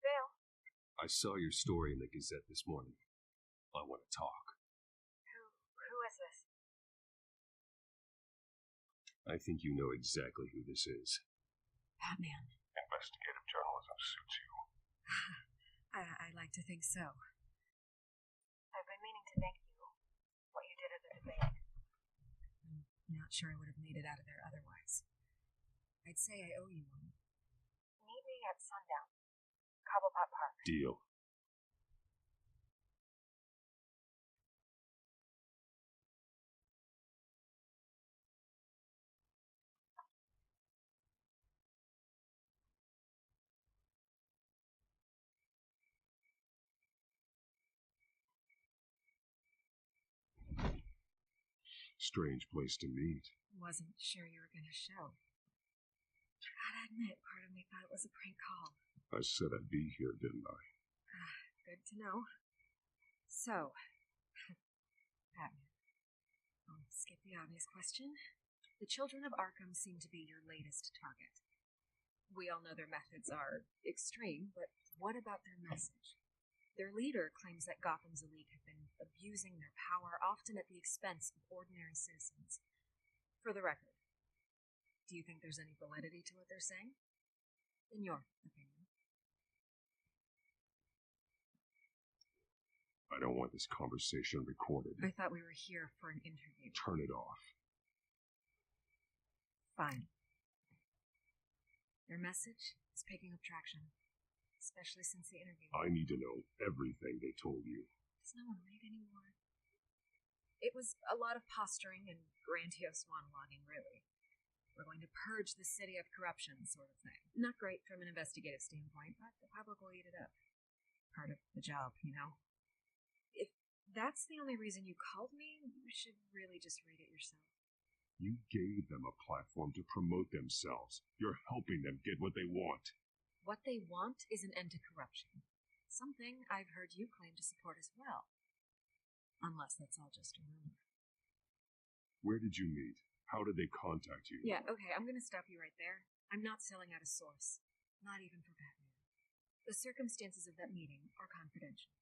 C: Vale,
O: I saw your story in the Gazette this morning. I want to talk.
C: who is this?
O: I think you know exactly who this is.
B: Batman.
G: Investigative journalism suits you.
B: I like to think so.
C: I've been meaning to thank you. What you did at the debate.
B: I'm not sure I would have made it out of there otherwise. I'd say I owe you one.
C: Meet me at sundown. Cobblepot Park.
O: Deal. Strange place to meet.
B: Wasn't sure you were going to show. Gotta admit, part of me thought it was a prank call.
A: I said I'd be here, didn't I?
B: Good to know. So, Batman, I'll skip the obvious question. The children of Arkham seem to be your latest target. We all know their methods are extreme, but what about their message? Their leader claims that Gotham's elite have been abusing their power, often at the expense of ordinary citizens. For the record, do you think there's any validity to what they're saying? In your opinion?
A: I don't want this conversation recorded.
B: I thought we were here for an interview.
A: Turn it off.
B: Fine. Their message is picking up traction, especially since the interview.
A: I need to know everything they told you.
B: Does no one read anymore? It was a lot of posturing and grandiose monologuing, really. We're going to purge the city of corruption, sort of thing. Not great from an investigative standpoint, but the public will eat it up. Part of the job, you know? If that's the only reason you called me, you should really just read it yourself.
A: You gave them a platform to promote themselves. You're helping them get what they want.
B: What they want is an end to corruption. Something I've heard you claim to support as well. Unless that's all just a rumor.
A: Where did you meet? How did they contact you?
B: Yeah, okay, I'm gonna stop you right there. I'm not selling out a source. Not even for Batman. The circumstances of that meeting are confidential.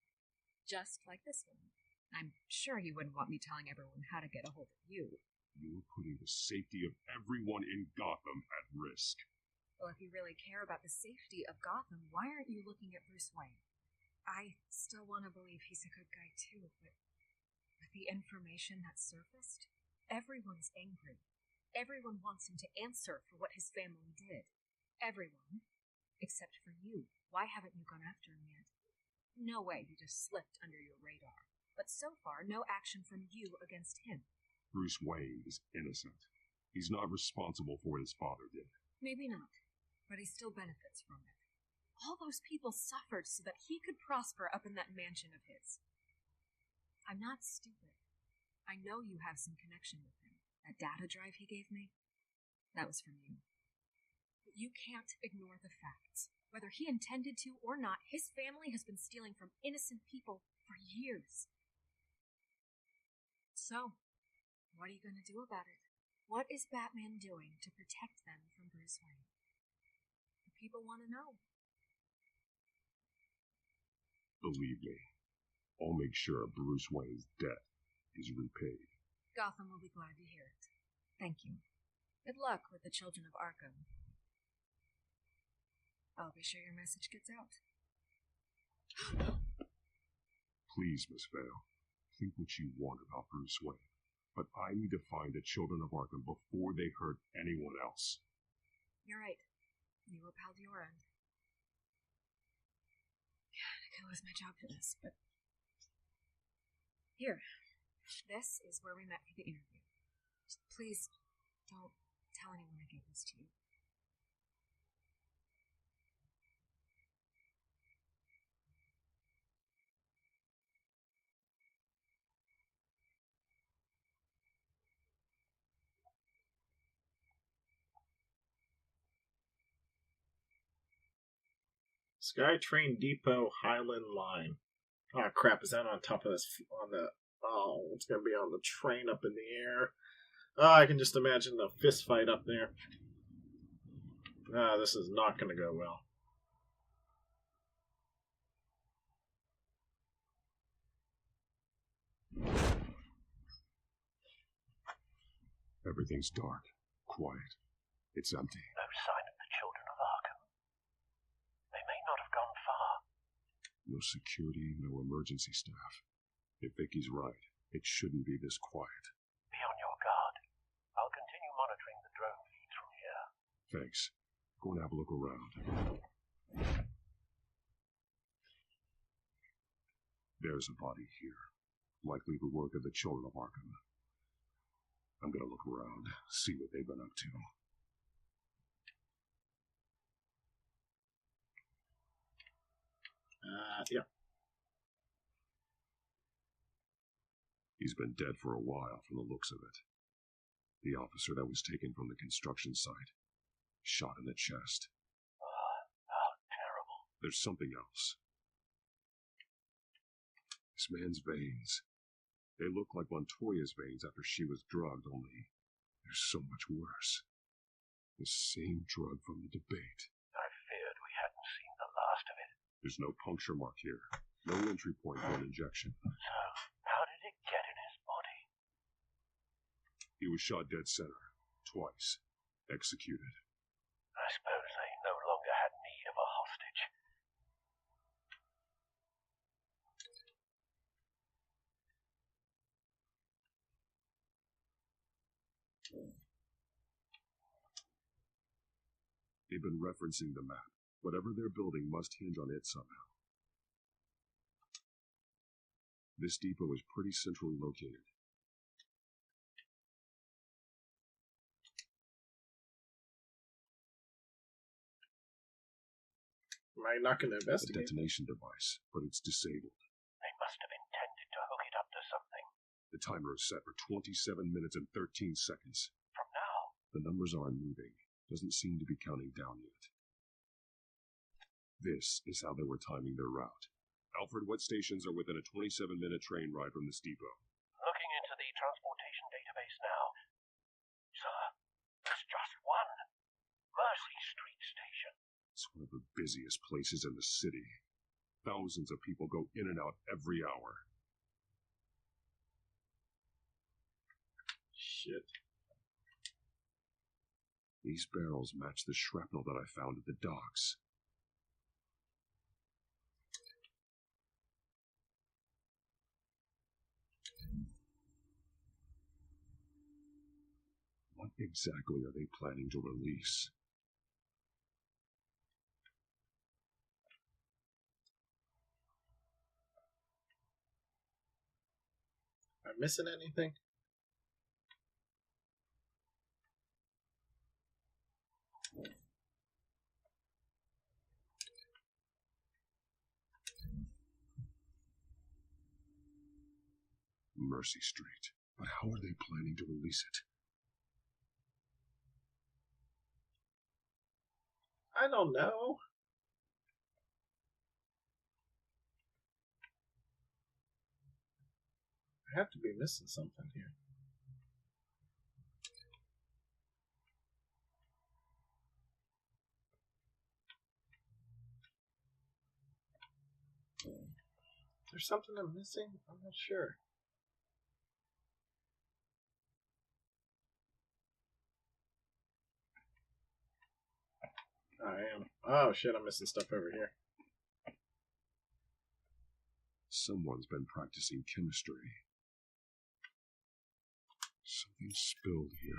B: Just like this one. I'm sure you wouldn't want me telling everyone how to get a hold of you.
A: You're putting the safety of everyone in Gotham at risk.
B: Well, if you really care about the safety of Gotham, why aren't you looking at Bruce Wayne? I still want to believe he's a good guy too, but with the information that surfaced, everyone's angry. Everyone wants him to answer for what his family did. Everyone. Except for you. Why haven't you gone after him yet? No way he just slipped under your radar. But so far, no action from you against him.
A: Bruce Wayne is innocent. He's not responsible for what his father did.
B: Maybe not, but he still benefits from it. All those people suffered so that he could prosper up in that mansion of his. I'm not stupid. I know you have some connection with him. That data drive he gave me, that was from you. But you can't ignore the facts. Whether he intended to or not, his family has been stealing from innocent people for years. So, what are you going to do about it? What is Batman doing to protect them from Bruce Wayne? The people want to know.
A: Believe me, I'll make sure Bruce Wayne's debt is repaid.
B: Gotham will be glad to hear it. Thank you. Good luck with the children of Arkham. I'll be sure your message gets out.
A: Please, Miss Vale, think what you want about Bruce Wayne. But I need to find the children of Arkham before they hurt anyone else.
B: You're right. You upheld your end. I could lose my job for this, but... Here. This is where we met for the interview. Just please, don't tell anyone I gave this to you.
I: SkyTrain Depot Highland Line. Oh crap, is that on top of this? On the. Oh, it's gonna be on the train up in the air. Oh, I can just imagine the fist fight up there. Ah, this is not gonna go well.
A: Everything's dark, quiet. It's empty.
N: No sign of the children of Arkham. They may not have gone far.
A: No security, no emergency staff. If Vicky's right, it shouldn't be this quiet.
N: Be on your guard. I'll continue monitoring the drone feeds from here.
A: Thanks. Go and have a look around. There's a body here. Likely the work of the children of Arkham. I'm gonna look around, see what they've been up to.
I: Yeah.
A: He's been dead for a while from the looks of it. The officer that was taken from the construction site. Shot in the chest.
N: How terrible.
A: There's something else. This man's veins. They look like Montoya's veins after she was drugged, only they're so much worse. The same drug from the debate.
N: I feared we hadn't seen the last of it.
A: There's no puncture mark here. No entry point for an injection.
N: So, how did it get in his body?
A: He was shot dead center. Twice. Executed.
N: I suppose they no longer had need of a hostage.
A: They've been referencing the map. Whatever they're building must hinge on it somehow. This depot is pretty centrally located.
I: Am I not going to
A: A
I: investigate?
A: detonation device, but it's disabled.
N: They must have intended to hook it up to something.
A: The timer is set for 27 minutes and 13 seconds.
N: From now?
A: The numbers aren't moving. Doesn't seem to be counting down yet. This is how they were timing their route. Alfred, what stations are within a 27-minute train ride from this depot?
N: Looking into the transportation database now. Sir, there's just one. Mercy Street Station.
A: It's one of the busiest places in the city. Thousands of people go in and out every hour.
I: Shit.
A: These barrels match the shrapnel that I found at the docks. What exactly are they planning to release?
I: Am I missing anything?
A: Mercy Street. But how are they planning to release it?
I: I don't know. I have to be missing something here. Is there something I'm missing? I'm not sure. I am. Oh shit, I'm missing stuff over here.
A: Someone's been practicing chemistry. Something spilled here.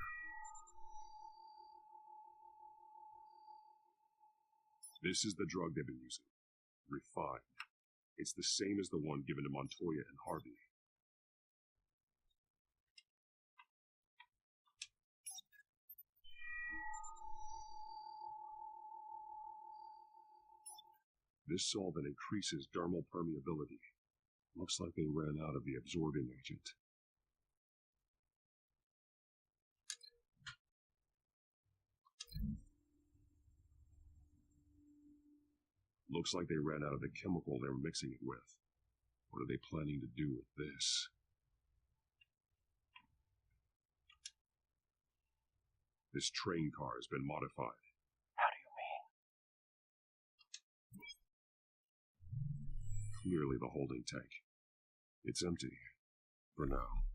A: This is the drug they've been using. Refined. It's the same as the one given to Montoya and Harvey. This solvent increases dermal permeability. Looks like they ran out of the absorbing agent. Looks like they ran out of the chemical they were mixing it with. What are they planning to do with this? This train car has been modified.
Q: How do you mean?
A: Clearly the holding tank. It's empty. For now.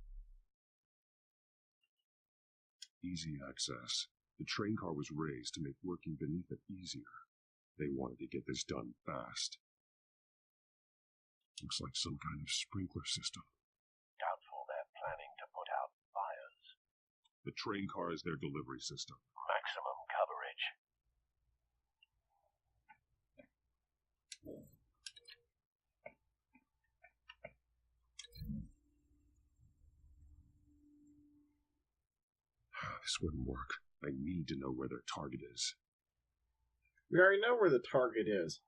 A: Easy access. The train car was raised to make working beneath it easier. They wanted to get this done fast. Looks like some kind of sprinkler system.
Q: Doubtful they're planning to put out fires.
A: The train car is their delivery system.
Q: Maximum coverage.
A: This wouldn't work. I need to know where their target is.
I: We already know where the target is.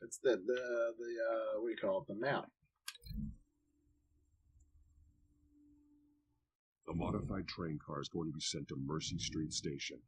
I: It's the what do you call it? The map.
A: The modified train car is going to be sent to Mercy Street Station.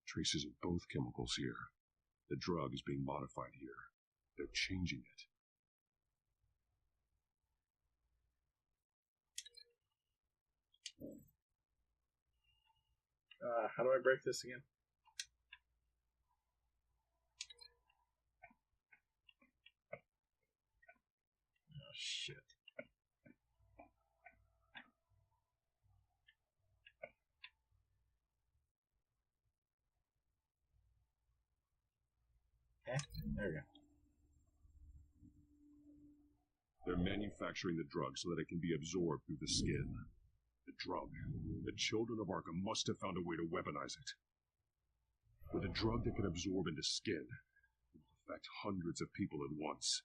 A: Traces of both chemicals here. The drug is being modified here. They're changing it.
I: How do I break this again? Oh, shit. Okay, there we go.
A: They're manufacturing the drug so that it can be absorbed through the skin. The drug. The children of Arkham must have found a way to weaponize it. With a drug that can absorb into skin, it will affect hundreds of people at once.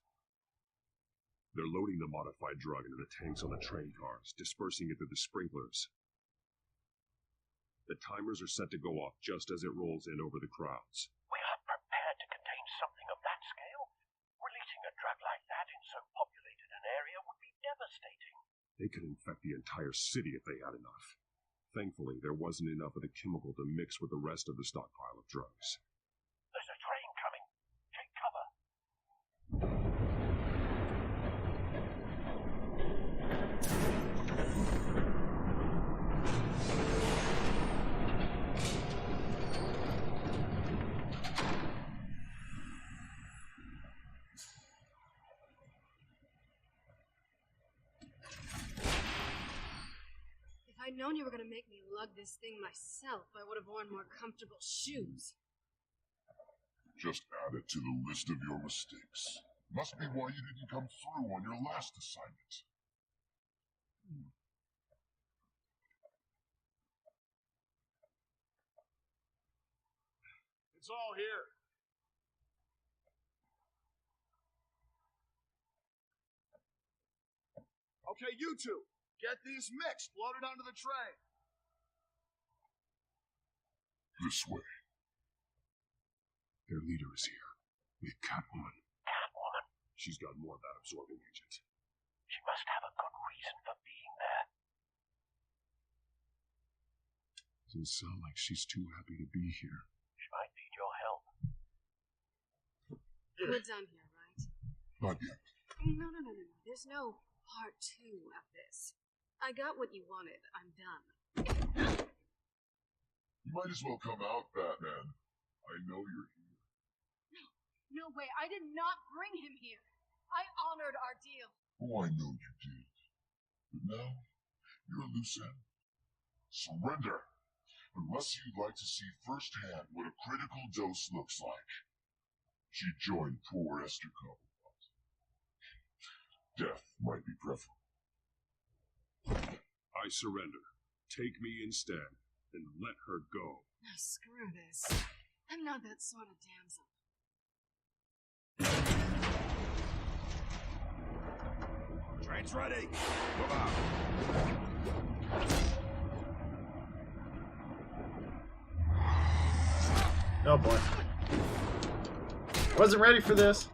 A: They're loading the modified drug into the tanks on the train cars, dispersing it through the sprinklers. The timers are set to go off just as it rolls in over the crowds.
Q: We aren't prepared to contain something of that scale. Releasing a drug like that in so populated an area would be devastating.
A: They could infect the entire city if they had enough. Thankfully, there wasn't enough of the chemical to mix with the rest of the stockpile of drugs.
Q: There's a train coming. Take cover.
B: If I'd known you were going to make me lug this thing myself, I would have worn more comfortable shoes.
G: Just add it to the list of your mistakes. Must be why you didn't come through on your last assignment.
J: It's all here. Okay, you two, get these mixed, loaded onto the train.
G: This way.
A: Their leader is here. With Catwoman.
Q: Catwoman?
A: She's got more of that absorbing agent.
Q: She must have a good reason for being there.
A: Doesn't sound like she's too happy to be here.
Q: She might need your help.
B: We're done here, right?
G: Not yet.
B: No. There's no part 2 of this. I got what you wanted. I'm done.
G: You might as well come out, Batman. I know you're here.
B: No way. I did not bring him here. I honored our deal.
G: Oh, I know you did. But now, you're a loose end. Surrender! Unless you'd like to see firsthand what a critical dose looks like. She joined poor Esther Cobblepot. Death might be preferable.
A: I surrender. Take me instead, and let her go.
B: Now screw this. I'm not that sort of damsel.
D: Train's ready. Move out.
I: Oh boy. Wasn't ready for this.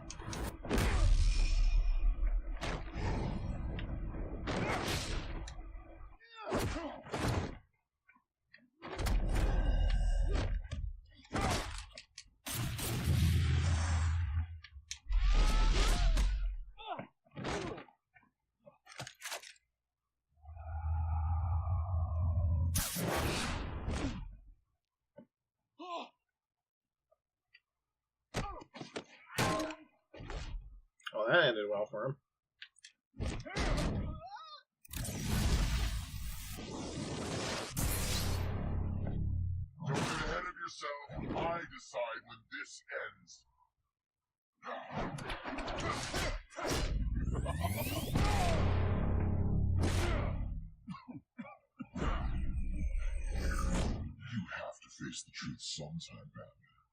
I: Oh, that ended well for him.
G: Don't get ahead of yourself. I decide when this ends. You have to face the truth sometime, Batman.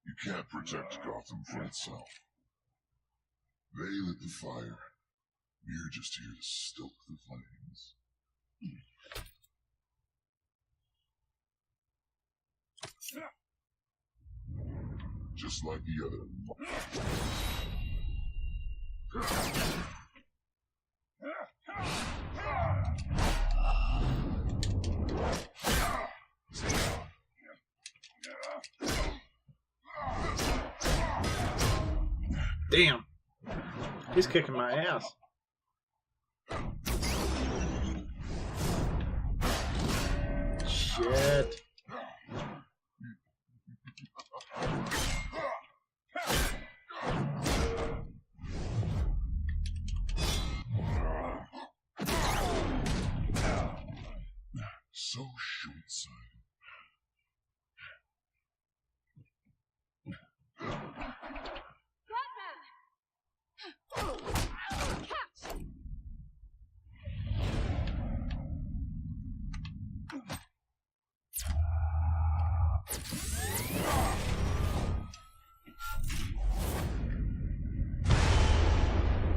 G: You can't protect Gotham for itself. They lit the fire. We're just here to stoke the flames. Just like the other.
I: Damn. He's kicking my ass. Shit.
G: So short-sighted.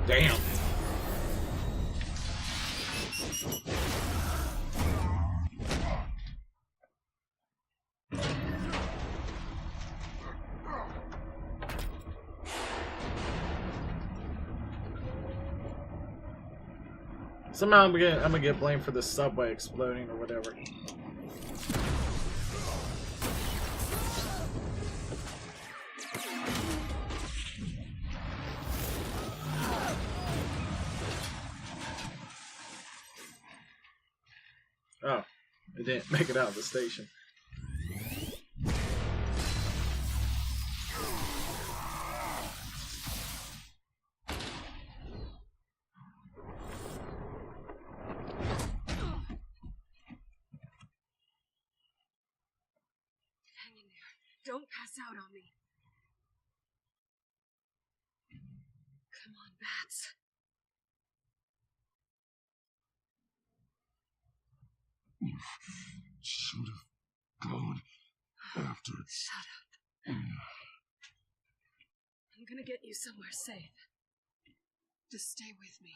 I: Damn. Somehow I'm gonna get blamed for the subway exploding or whatever. Oh, it didn't make it out of the station.
B: Hang in there. Don't pass out on me. Come on, Bats.
G: Should have gone after it.
B: Shut up. I'm gonna get you somewhere safe. Just stay with me.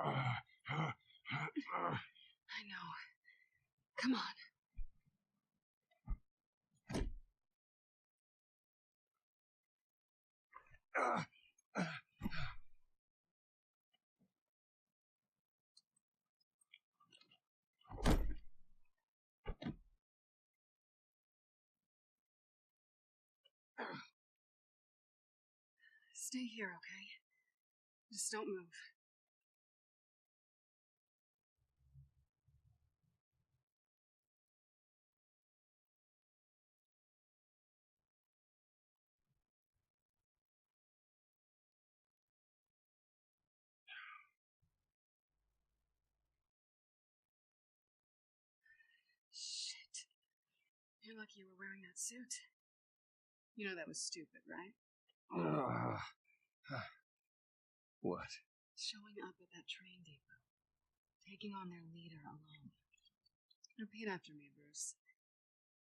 B: I know. Come on. Stay here, okay? Just don't move. Shit. You're lucky you were wearing that suit. You know that was stupid, right?
O: What?
B: Showing up at that train depot. taking on their leader alone. Repeat after me, Bruce.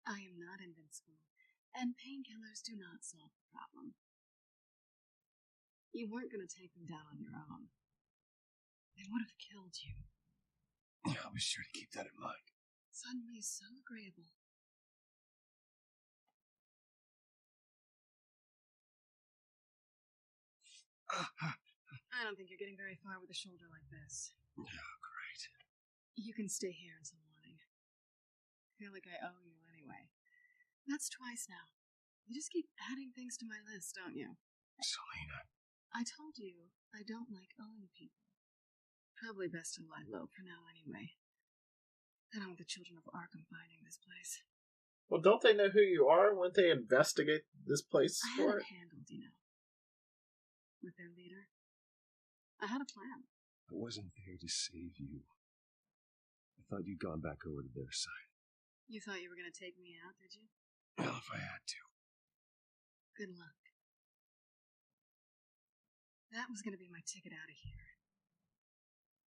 B: I am not invincible, and painkillers do not solve the problem. You weren't going to take them down on your own. They would have killed you.
O: Yeah, I'll be sure to keep that in mind.
B: Suddenly so agreeable. I don't think you're getting very far with a shoulder like this.
O: Yeah, great.
B: You can stay here until morning. I feel like I owe you anyway. That's twice now. You just keep adding things to my list, don't you?
O: Selena.
B: I told you I don't like owing people. Probably best to lie low for now anyway. I don't want the children of Arkham finding this place.
I: Well, don't they know who you are? Wouldn't they investigate this place
B: I
I: for
B: had
I: it?
B: it handled, you know. With their leader. I had a plan.
O: I wasn't there to save you. I thought you'd gone back over to their side.
B: You thought you were going to take me out, did you?
O: Well, if I had to.
B: Good luck. That was going to be my ticket out of here.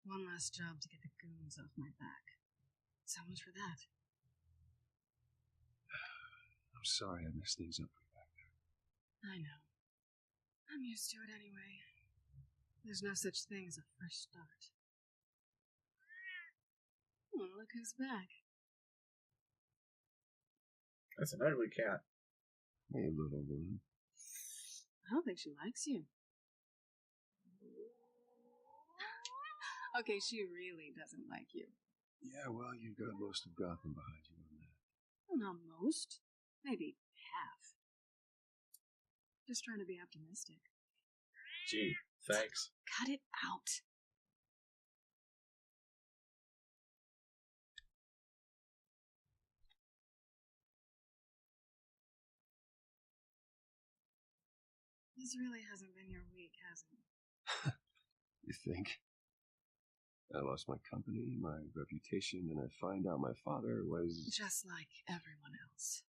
B: One last job to get the goons off my back. So much for that.
O: I'm sorry I messed things up for you back there.
B: I know. I'm used to it anyway. There's no such thing as a fresh start. Oh, look who's back.
I: That's an ugly cat.
O: Hey, little one.
B: I don't think she likes you. Okay, she really doesn't like you.
O: Yeah, well, you've got most of Gotham behind you on that.
B: Well, not most. Maybe half. Just trying to be optimistic.
I: Gee, thanks.
B: Cut it out. This really hasn't been your week, has it?
O: You think? I lost my company, my reputation, and I find out my father was...
B: Just like everyone else.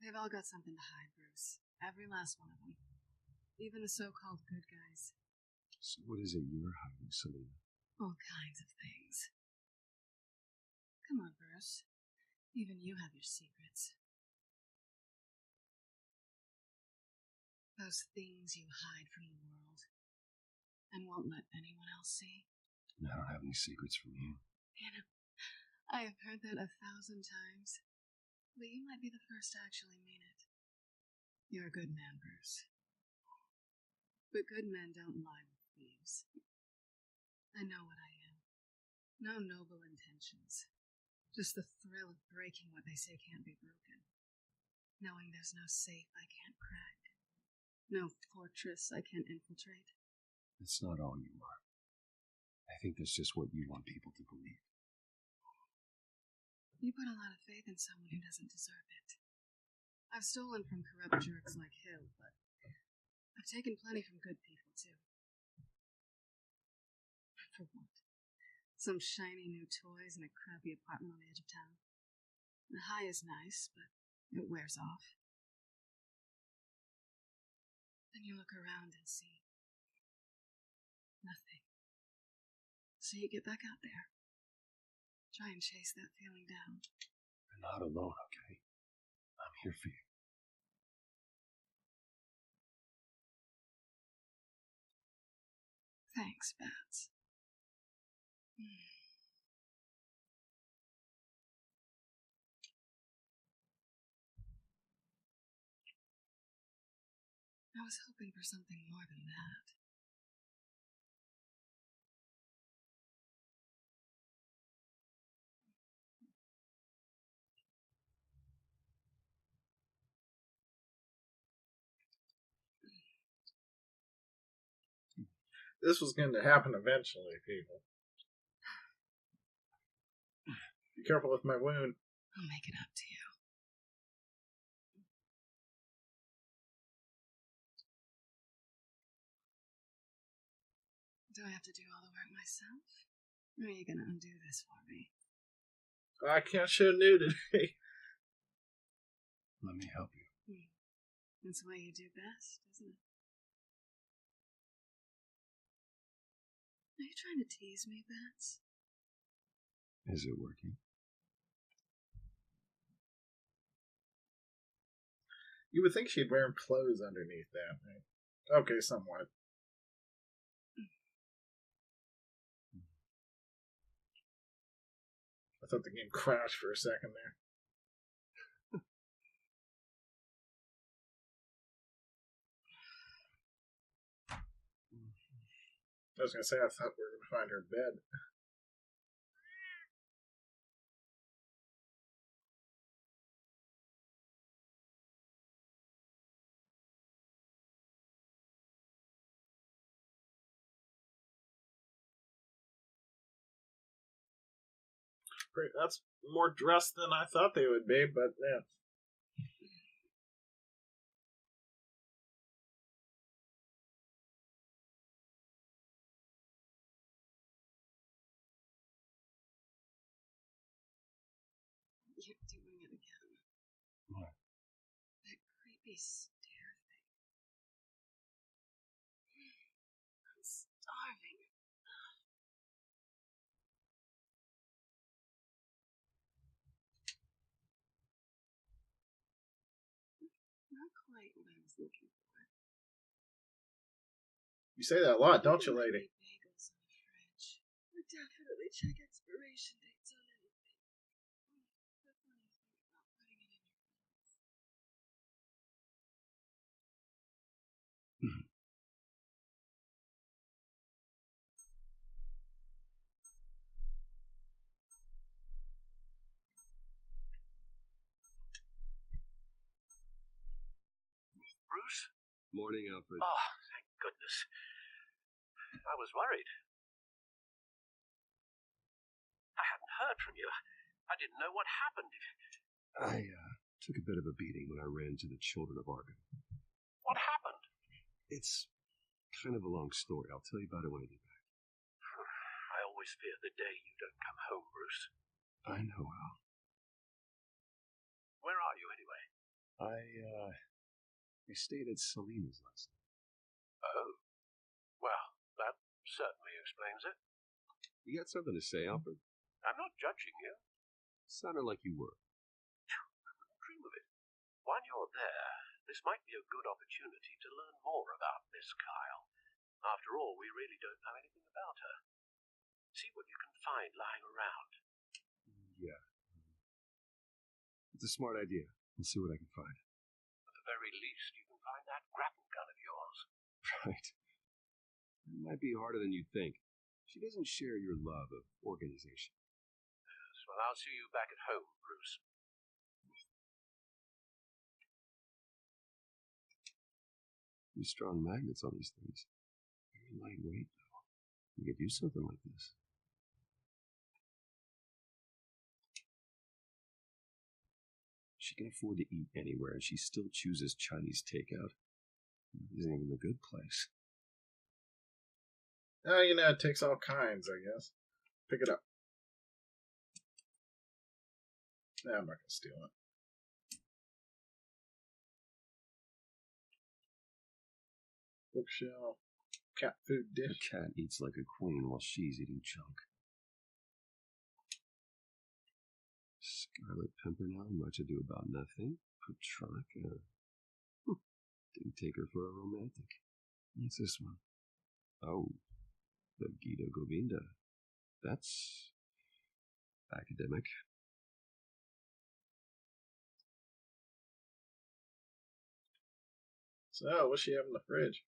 B: They've all got something to hide, Bruce. Every last one of them. Even the so-called good guys.
O: So what is it you're hiding, Selena?
B: All kinds of things. Come on, Bruce. Even you have your secrets. Those things you hide from the world and won't let anyone else see.
O: I don't have any secrets from you.
B: Hannah, I have heard that 1,000 times, but you might be the first to actually mean it. You're a good man, Bruce. But good men don't lie with thieves. I know what I am. No noble intentions. Just the thrill of breaking what they say can't be broken. Knowing there's no safe I can't crack. No fortress I can't infiltrate.
O: That's not all you are. I think that's just what you want people to believe.
B: You put a lot of faith in someone who doesn't deserve it. I've stolen from corrupt jerks like Hill, but I've taken plenty from good people, too. For what? Some shiny new toys in a crappy apartment on the edge of town. The high is nice, but it wears off. Then you look around and see nothing. So you get back out there. Try and chase that feeling down.
O: You're not alone, okay? I'm here for you.
B: Thanks, Bats. I was hoping for something more than that.
I: This was going to happen eventually, people. Be careful with my wound.
B: I'll make it up to you. Do I have to do all the work myself? Or are you going to undo this for me?
I: I can't show nudity.
O: Let me help you.
B: That's what you do best, isn't it? Are you trying to tease me, Bats?
O: Is it working?
I: You would think she'd wear clothes underneath that, right? Okay, somewhat. I thought the game crashed for a second there. I was gonna say, I thought we were gonna find her bed. Great, that's more dressed than I thought they would be, but yeah.
B: You're doing it again.
O: What?
B: That creepy stare thing. I'm starving. Not quite what I was looking for.
I: You say that a lot, don't you, lady?
B: Bagels in the fridge. I definitely check expiration dates on anything. The funny thing about putting it in your mouth.
Q: Bruce?
O: Morning, Alfred.
Q: Oh, thank goodness. I was worried. I hadn't heard from you. I didn't know what happened.
O: I took a bit of a beating when I ran into the children of Arkham.
Q: What happened?
O: It's kind of a long story. I'll tell you about it when I get back.
Q: I always fear the day you don't come home, Bruce.
O: I know, Al.
Q: Where are you, anyway?
O: I stayed at Selena's last night.
Q: Oh. Well, that certainly explains it.
O: You got something to say, Alfred?
Q: I'm not judging you.
O: Sounded like you were.
Q: I wouldn't dream of it. While you're there, this might be a good opportunity to learn more about Miss Kyle. After all, we really don't know anything about her. See what you can find lying around.
O: Yeah. It's a smart idea. I'll see what I can find.
Q: At the very least, you can find that grapple gun of yours.
O: Right. It might be harder than you think. She doesn't share your love of organization.
Q: Yes, well, I'll see you back at home, Bruce.
O: These strong magnets on these things. Very lightweight, though. You could use something like this. She can afford to eat anywhere, and she still chooses Chinese takeout. It isn't even a good place.
I: Oh, you know, it takes all kinds, I guess. Pick it up. Nah, I'm not gonna steal it. Bookshelf. Cat food dish.
O: The cat eats like a queen while she's eating junk. Scarlet Pimpernel, much ado about nothing. Petronica. Didn't take her for a romantic. What's this one? Oh, the Gita Govinda. That's academic.
I: So, what's she have in the fridge?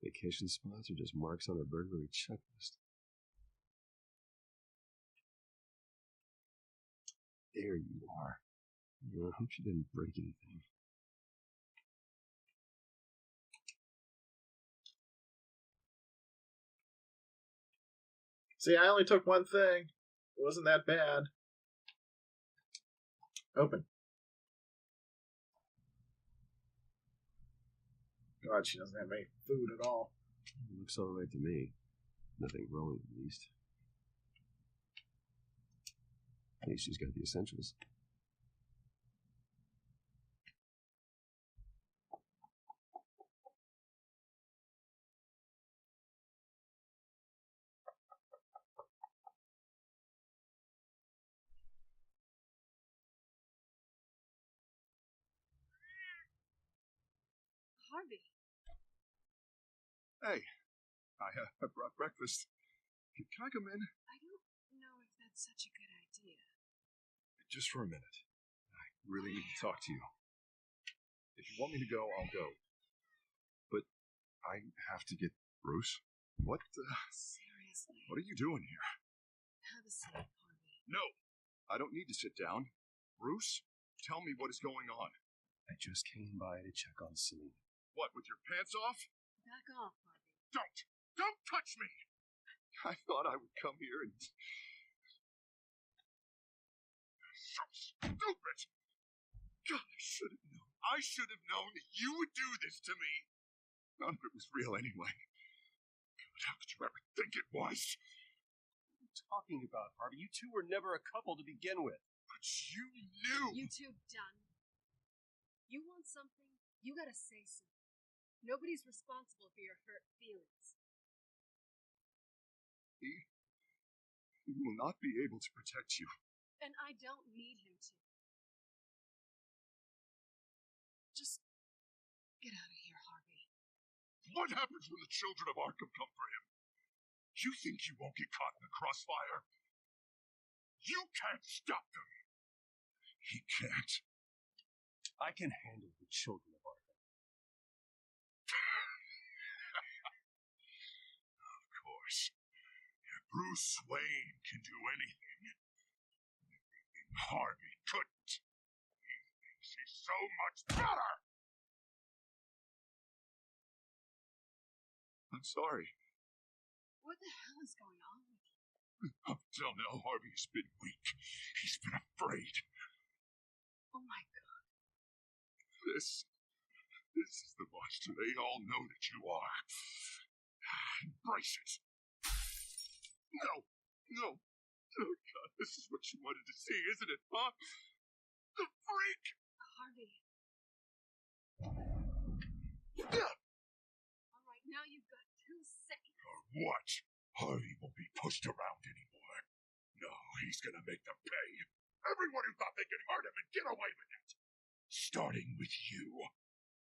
O: Vacation spots are just marks on her burglary checklist. There you are. I hope she didn't break anything.
I: See, I only took one thing. It wasn't that bad. Open. God, she doesn't have any food at all.
O: Looks alright to me. Nothing wrong, at least. At least she's got the essentials.
B: Harvey.
D: Hey, I brought breakfast. Can I come in?
B: I don't know if that's such a good idea.
D: Just for a minute. I really need to talk to you. If you want me to go, I'll go. But I have to get... Bruce? What the...
B: Seriously.
D: What are you doing here?
B: Have a seat, Harvey.
D: No, I don't need to sit down. Bruce, tell me what is going on.
O: I just came by to check on Selena.
D: What, with your pants off?
B: Back off, Harvey.
D: Don't touch me! I thought I would come here and... So stupid! God, I should have known that you would do this to me. None of it was real anyway. God, how could you ever think it was?
O: What are you talking about, Harvey? You two were never a couple to begin with.
D: But you knew!
B: You two done. You want something, you gotta say so. Nobody's responsible for your hurt feelings.
D: He will not be able to protect you.
B: And I don't need him to. Just get out of here, Harvey.
D: What happens when the children of Arkham come for him? You think you won't get caught in the crossfire? You can't stop them. He can't.
O: I can handle the children of Arkham.
D: Of course. Bruce Wayne can do anything. Anything Harvey couldn't. He thinks he's so much better! I'm sorry.
B: What the hell is going on with you?
D: Up till now, Harvey has been weak. He's been afraid.
B: Oh my God.
D: This is the monster they all know that you are. Embrace it. No. Oh, God, this is what you wanted to see, isn't it, huh? The freak!
B: Harvey.
D: Yeah.
B: All right, now you've got 2 seconds.
D: What? Harvey won't be pushed around anymore. No, he's gonna make them pay. Everyone who thought they could hurt him and get away with it. Starting with you.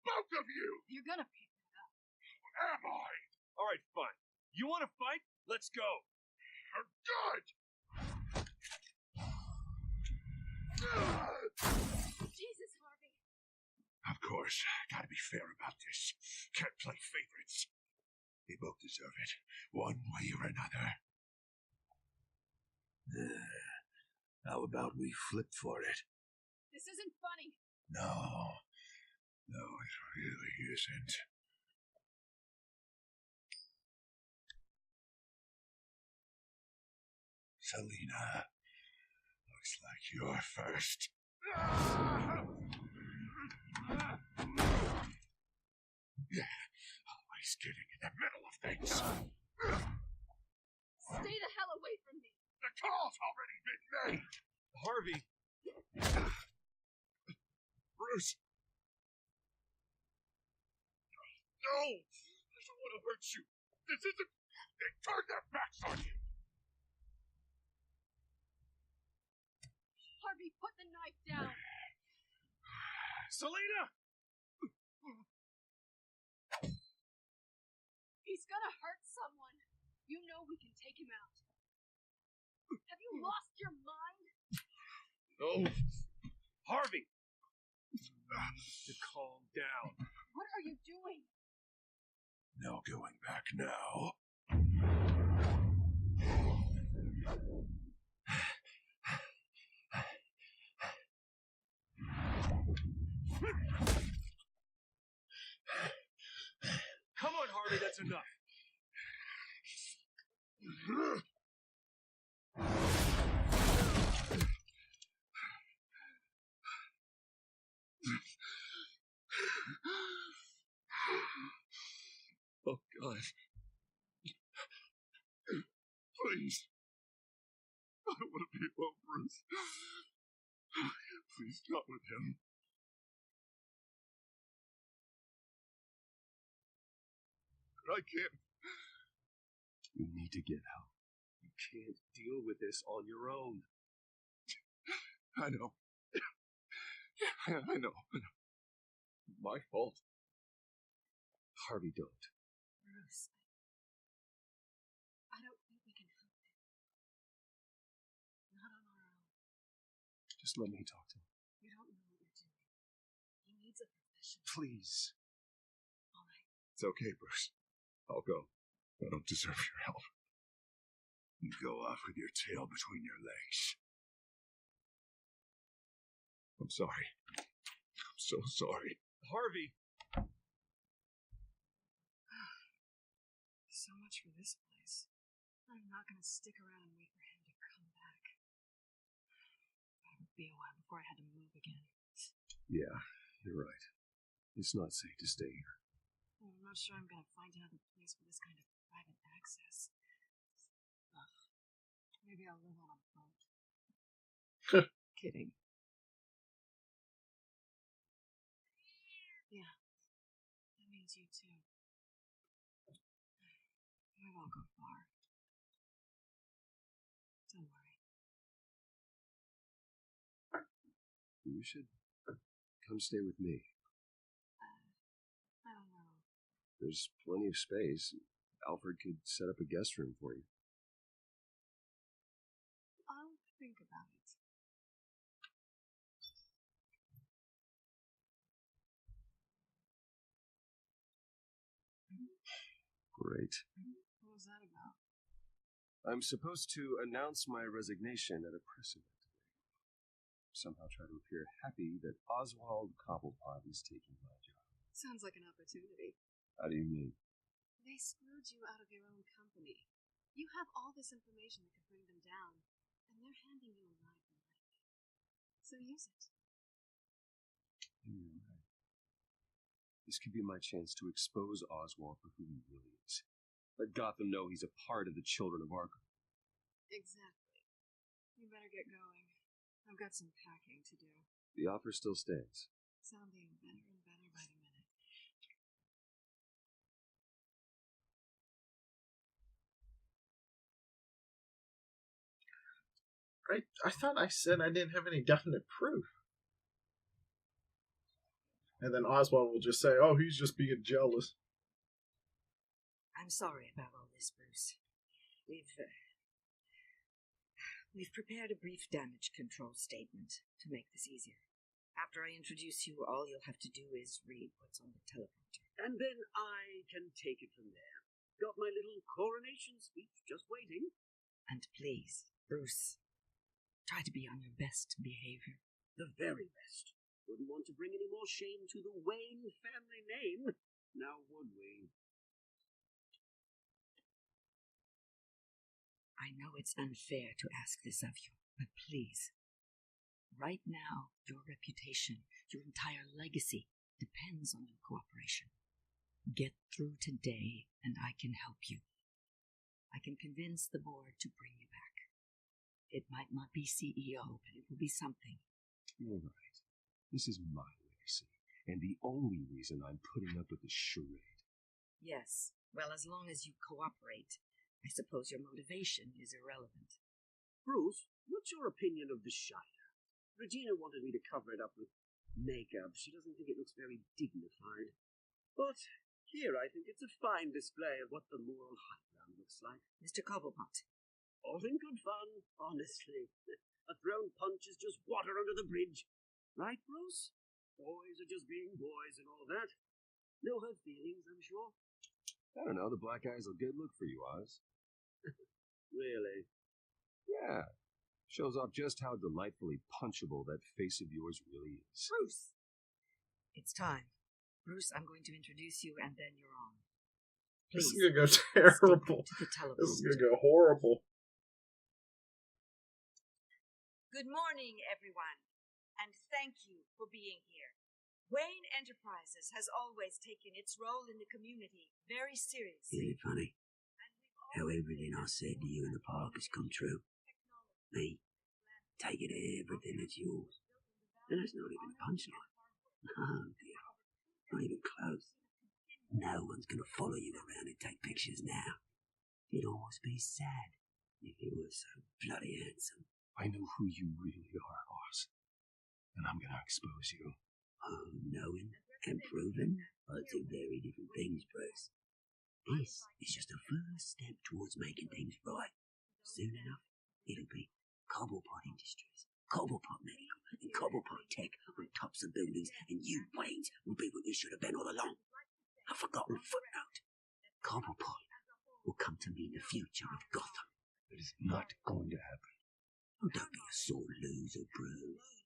D: Both of you!
B: You're gonna pick that up.
D: Am I?
O: All right, fine. You want to fight? Let's go.
D: Good!
B: Jesus, Harvey.
D: Of course, gotta be fair about this. Can't play favorites. They both deserve it, one way or another. How about we flip for it?
B: This isn't funny.
D: No, it really isn't. Selena, looks like you're first. Yeah, always getting in the middle of things.
B: Stay the hell away from me.
D: The call's already been made.
O: Harvey.
D: Bruce. No, I don't want to hurt you. This isn't... They turned their backs on you.
B: Harvey, put the knife down.
O: Selena!
B: He's gonna hurt someone. You know we can take him out. Have you lost your mind?
O: No. Harvey! Calm down.
B: What are you doing?
D: No going back now.
O: Come on, Harvey, that's enough.
D: Oh, God. Please. I don't want to be alone, Bruce. Please, not with him. I can't.
O: You need to get help. You can't deal with this on your own.
D: I know. I know. My fault.
O: Harvey, don't.
B: Bruce, I don't think we can help him. Not on our own.
O: Just let me talk to him.
B: You don't know what you're doing. He needs a professional.
O: Please.
B: All right.
D: It's okay, Bruce. I'll go. I don't deserve your help. You go off with your tail between your legs. I'm sorry. I'm so sorry.
O: Harvey!
B: So much for this place. I'm not going to stick around and wait for him to come back. It would be a while before I had to move again.
O: Yeah, you're right. It's not safe to stay here.
B: I'm not sure I'm going to find another place with this kind of private access. Ugh. Maybe I'll live on a boat. Kidding. Yeah, that means you too. We won't go far. Don't worry.
O: You should come stay with me.
B: I don't know.
O: There's plenty of space. Alfred could set up a guest room for you.
B: I'll think about it.
O: Great.
B: What was that about?
O: I'm supposed to announce my resignation at a press event today. Somehow try to appear happy that Oswald Cobblepot is taking my job.
B: Sounds like an opportunity.
O: How do you mean?
B: They screwed you out of your own company. You have all this information that could bring them down, and they're handing you a ride for life. So use it.
O: You're right. This could be my chance to expose Oswald for who he really is. Let Gotham know he's a part of the Children of Arkham.
B: Exactly. You better get going. I've got some packing to do.
O: The offer still stands.
B: Sounding better and better by the minute.
I: I thought I said I didn't have any definite proof. And then Oswald will just say, oh, he's just being jealous.
E: I'm sorry about all this, Bruce. We've prepared a brief damage control statement to make this easier. After I introduce you, all you'll have to do is read what's on the teleprompter.
P: And then I can take it from there. Got my little coronation speech just waiting.
E: And please, Bruce, try to be on your best behavior.
P: The very best. Wouldn't want to bring any more shame to the Wayne family name. Now would we?
E: I know it's unfair to ask this of you, but please, right now, your reputation, your entire legacy, depends on your cooperation. Get through today, and I can help you. I can convince the board to bring you back. It might not be CEO, but it will be something.
O: You're right. This is my legacy, and the only reason I'm putting up with this charade.
E: Yes, well, as long as you cooperate, I suppose your motivation is irrelevant.
P: Bruce, what's your opinion of the Shire? Regina wanted me to cover it up with makeup. She doesn't think it looks very dignified. But here I think it's a fine display of what the moral high ground looks like.
E: Mr. Cobblepot.
P: All in good fun, honestly. A thrown punch is just water under the bridge. Right, Bruce? Boys are just being boys and all that. No hurt feelings, I'm sure.
O: I don't know, the black eye's a good look for you, Oz.
P: Really?
O: Yeah. Shows off just how delightfully punchable that face of yours really is.
E: Bruce! It's time. Bruce, I'm going to introduce you, and then you're on.
I: Please, this is going to go terrible. This is going to go horrible.
F: Good morning, everyone, and thank you for being here. Wayne Enterprises has always taken its role in the community very seriously.
H: Isn't it funny how everything I said to you in the park has come true? Me, taking everything that's yours. And that's not even a punchline. Oh dear, not even close. No one's going to follow you around and take pictures now. It'd almost be sad if you were so bloody handsome.
O: I know who you really are, Oz. And I'm going to expose you.
H: Oh, knowing and proving? are two very different things, Bruce. This is just a first step towards making things right. Soon enough, it'll be Cobblepot Industries, Cobblepot Medical, and Cobblepot Tech on tops of buildings, and you, Waynes, will be what you should have been all along. A forgotten footnote. Cobblepot will come to mean the future of Gotham.
O: It is not going to happen.
H: Oh, don't be a sore loser, Bruce.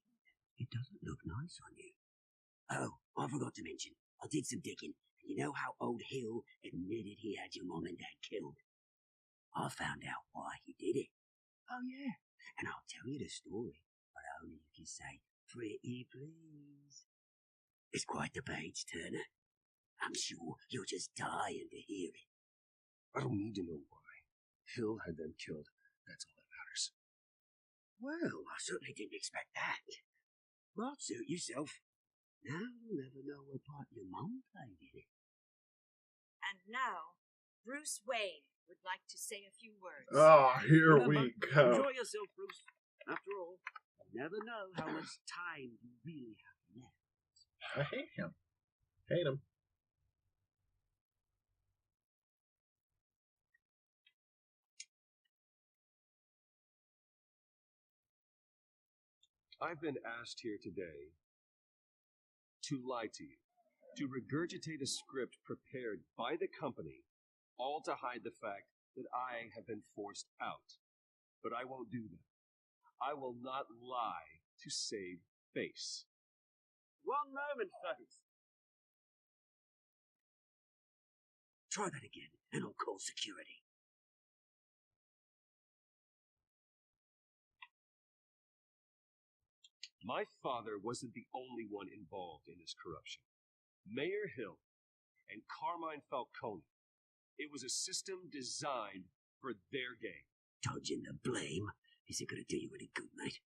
H: It doesn't look nice on you. Oh, I forgot to mention, I did some digging. You know how old Hill admitted he had your mom and dad killed? I found out why he did it. Oh, yeah. And I'll tell you the story, but only if you say, pretty please. It's quite the page, Turner. I'm sure you're just dying to hear it.
O: I don't need to know why. Hill had them killed. That's all that matters.
H: Well, I certainly didn't expect that. But suit yourself. Now you'll never know what part your mom played in it.
F: And now, Bruce Wayne would like to say a few words.
I: Oh, here we go.
P: Enjoy yourself, Bruce. After all, you never know how much time you really have left.
I: I hate him. Hate him.
O: I've been asked here today to lie to you, to regurgitate a script prepared by the company, all to hide the fact that I have been forced out. But I won't do that. I will not lie to save face.
P: One moment, folks.
H: Try that again, and I'll call security.
O: My father wasn't the only one involved in this corruption. Mayor Hill and Carmine Falcone. It was a system designed for their gain.
H: Dodging the blame isn't going to do you any good, mate.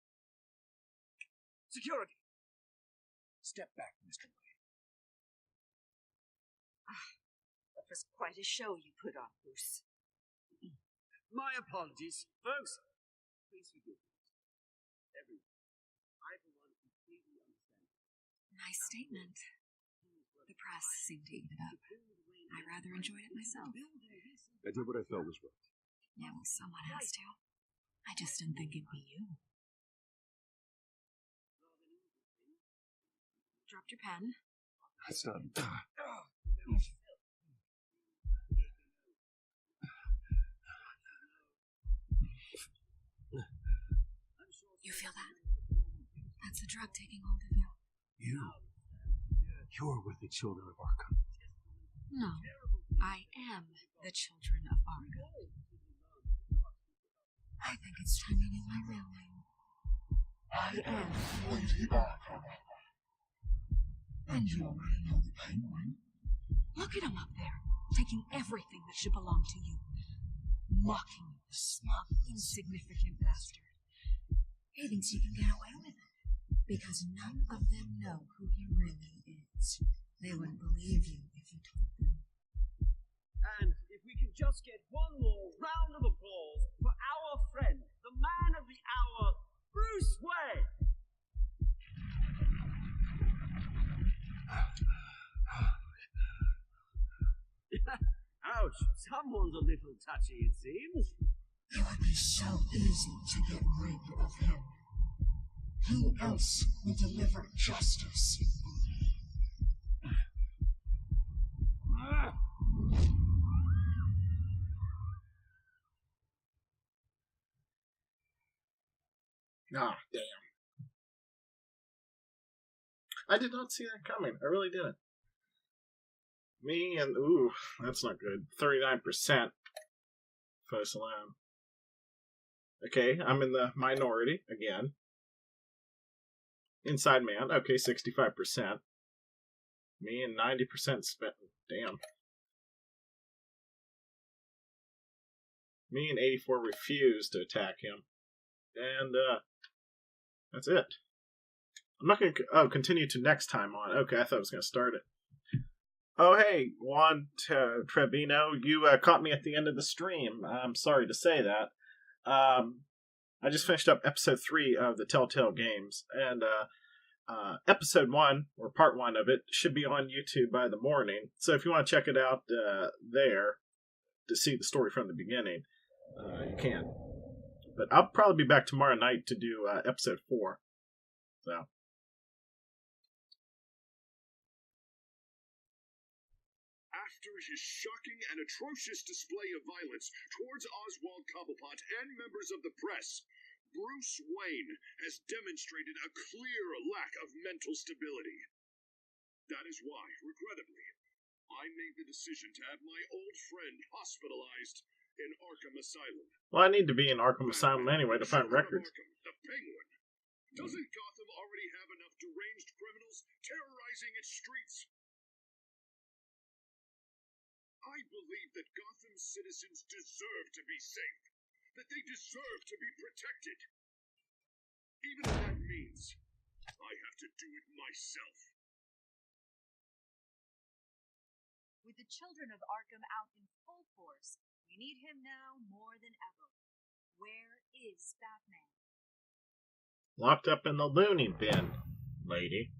P: Security!
J: Step back, Mr. Wayne.
F: That was quite a show you put on, Bruce.
P: My apologies, folks. Please forgive me. Everyone. I, for one, completely understand.
B: Nice statement. The press seemed to eat it up. I rather enjoyed it myself.
O: I did what I felt was right.
B: Yeah, well, someone has to. I just didn't think it'd be you. Dropped your pen.
O: That's not...
B: You feel that? That's the drug taking hold of you.
O: You're with the children of Arkham.
B: No, I am the children of Arkham. I think it's time you knew my real name. I am Lady Arkham. And you already know the Penguin. Look at him up there, taking everything that should belong to you. Mocking you, the smug, insignificant bastard. He thinks he can get away with it, because none of them know who he really is. They wouldn't believe you if you told them.
P: And if we could just get one more round of applause for our friend, the man of the hour, Bruce Wayne. Ouch, someone's a little touchy, it seems.
B: It would be so easy to get rid of him. Who else would deliver justice?
I: Ah, damn. I did not see that coming. I really didn't. Me and... Ooh, that's not good. 39% votes alone. Okay, I'm in the minority again. Inside Man, okay, 65%. Me and 90% spent. Damn. Me and 84 refused to attack him. And, that's it. I'm not going to continue to next time on. Okay, I thought I was going to start it. Oh, hey, Juan Trevino, you caught me at the end of the stream. I'm sorry to say that. I just finished up episode 3 of the Telltale games, and episode 1, or part 1 of it, should be on YouTube by the morning. So if you want to check it out there to see the story from the beginning, you can. But I'll probably be back tomorrow night to do episode 4. So.
A: After his shocking and atrocious display of violence towards Oswald Cobblepot and members of the press, Bruce Wayne has demonstrated a clear lack of mental stability. That is why, regrettably, I made the decision to have my old friend hospitalized in Arkham Asylum.
I: Well, I need to be in Arkham Asylum anyway to find records.
A: The Penguin. Doesn't Gotham already have enough deranged criminals terrorizing its streets? I believe that Gotham's citizens deserve to be safe, that they deserve to be protected. Even if that means I have to do it myself.
C: With the children of Arkham out in full force, we need him now more than ever. Where is Batman?
I: Locked up in the loony bin, lady.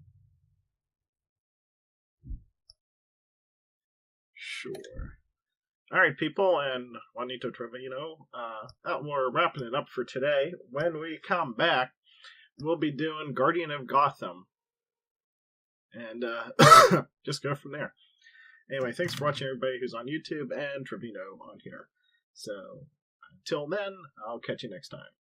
I: Sure. Alright, people, and Juanito Trevino, we're wrapping it up for today. When we come back, we'll be doing Guardian of Gotham. And just go from there. Anyway, thanks for watching, everybody who's on YouTube and Trevino on here. So, until then, I'll catch you next time.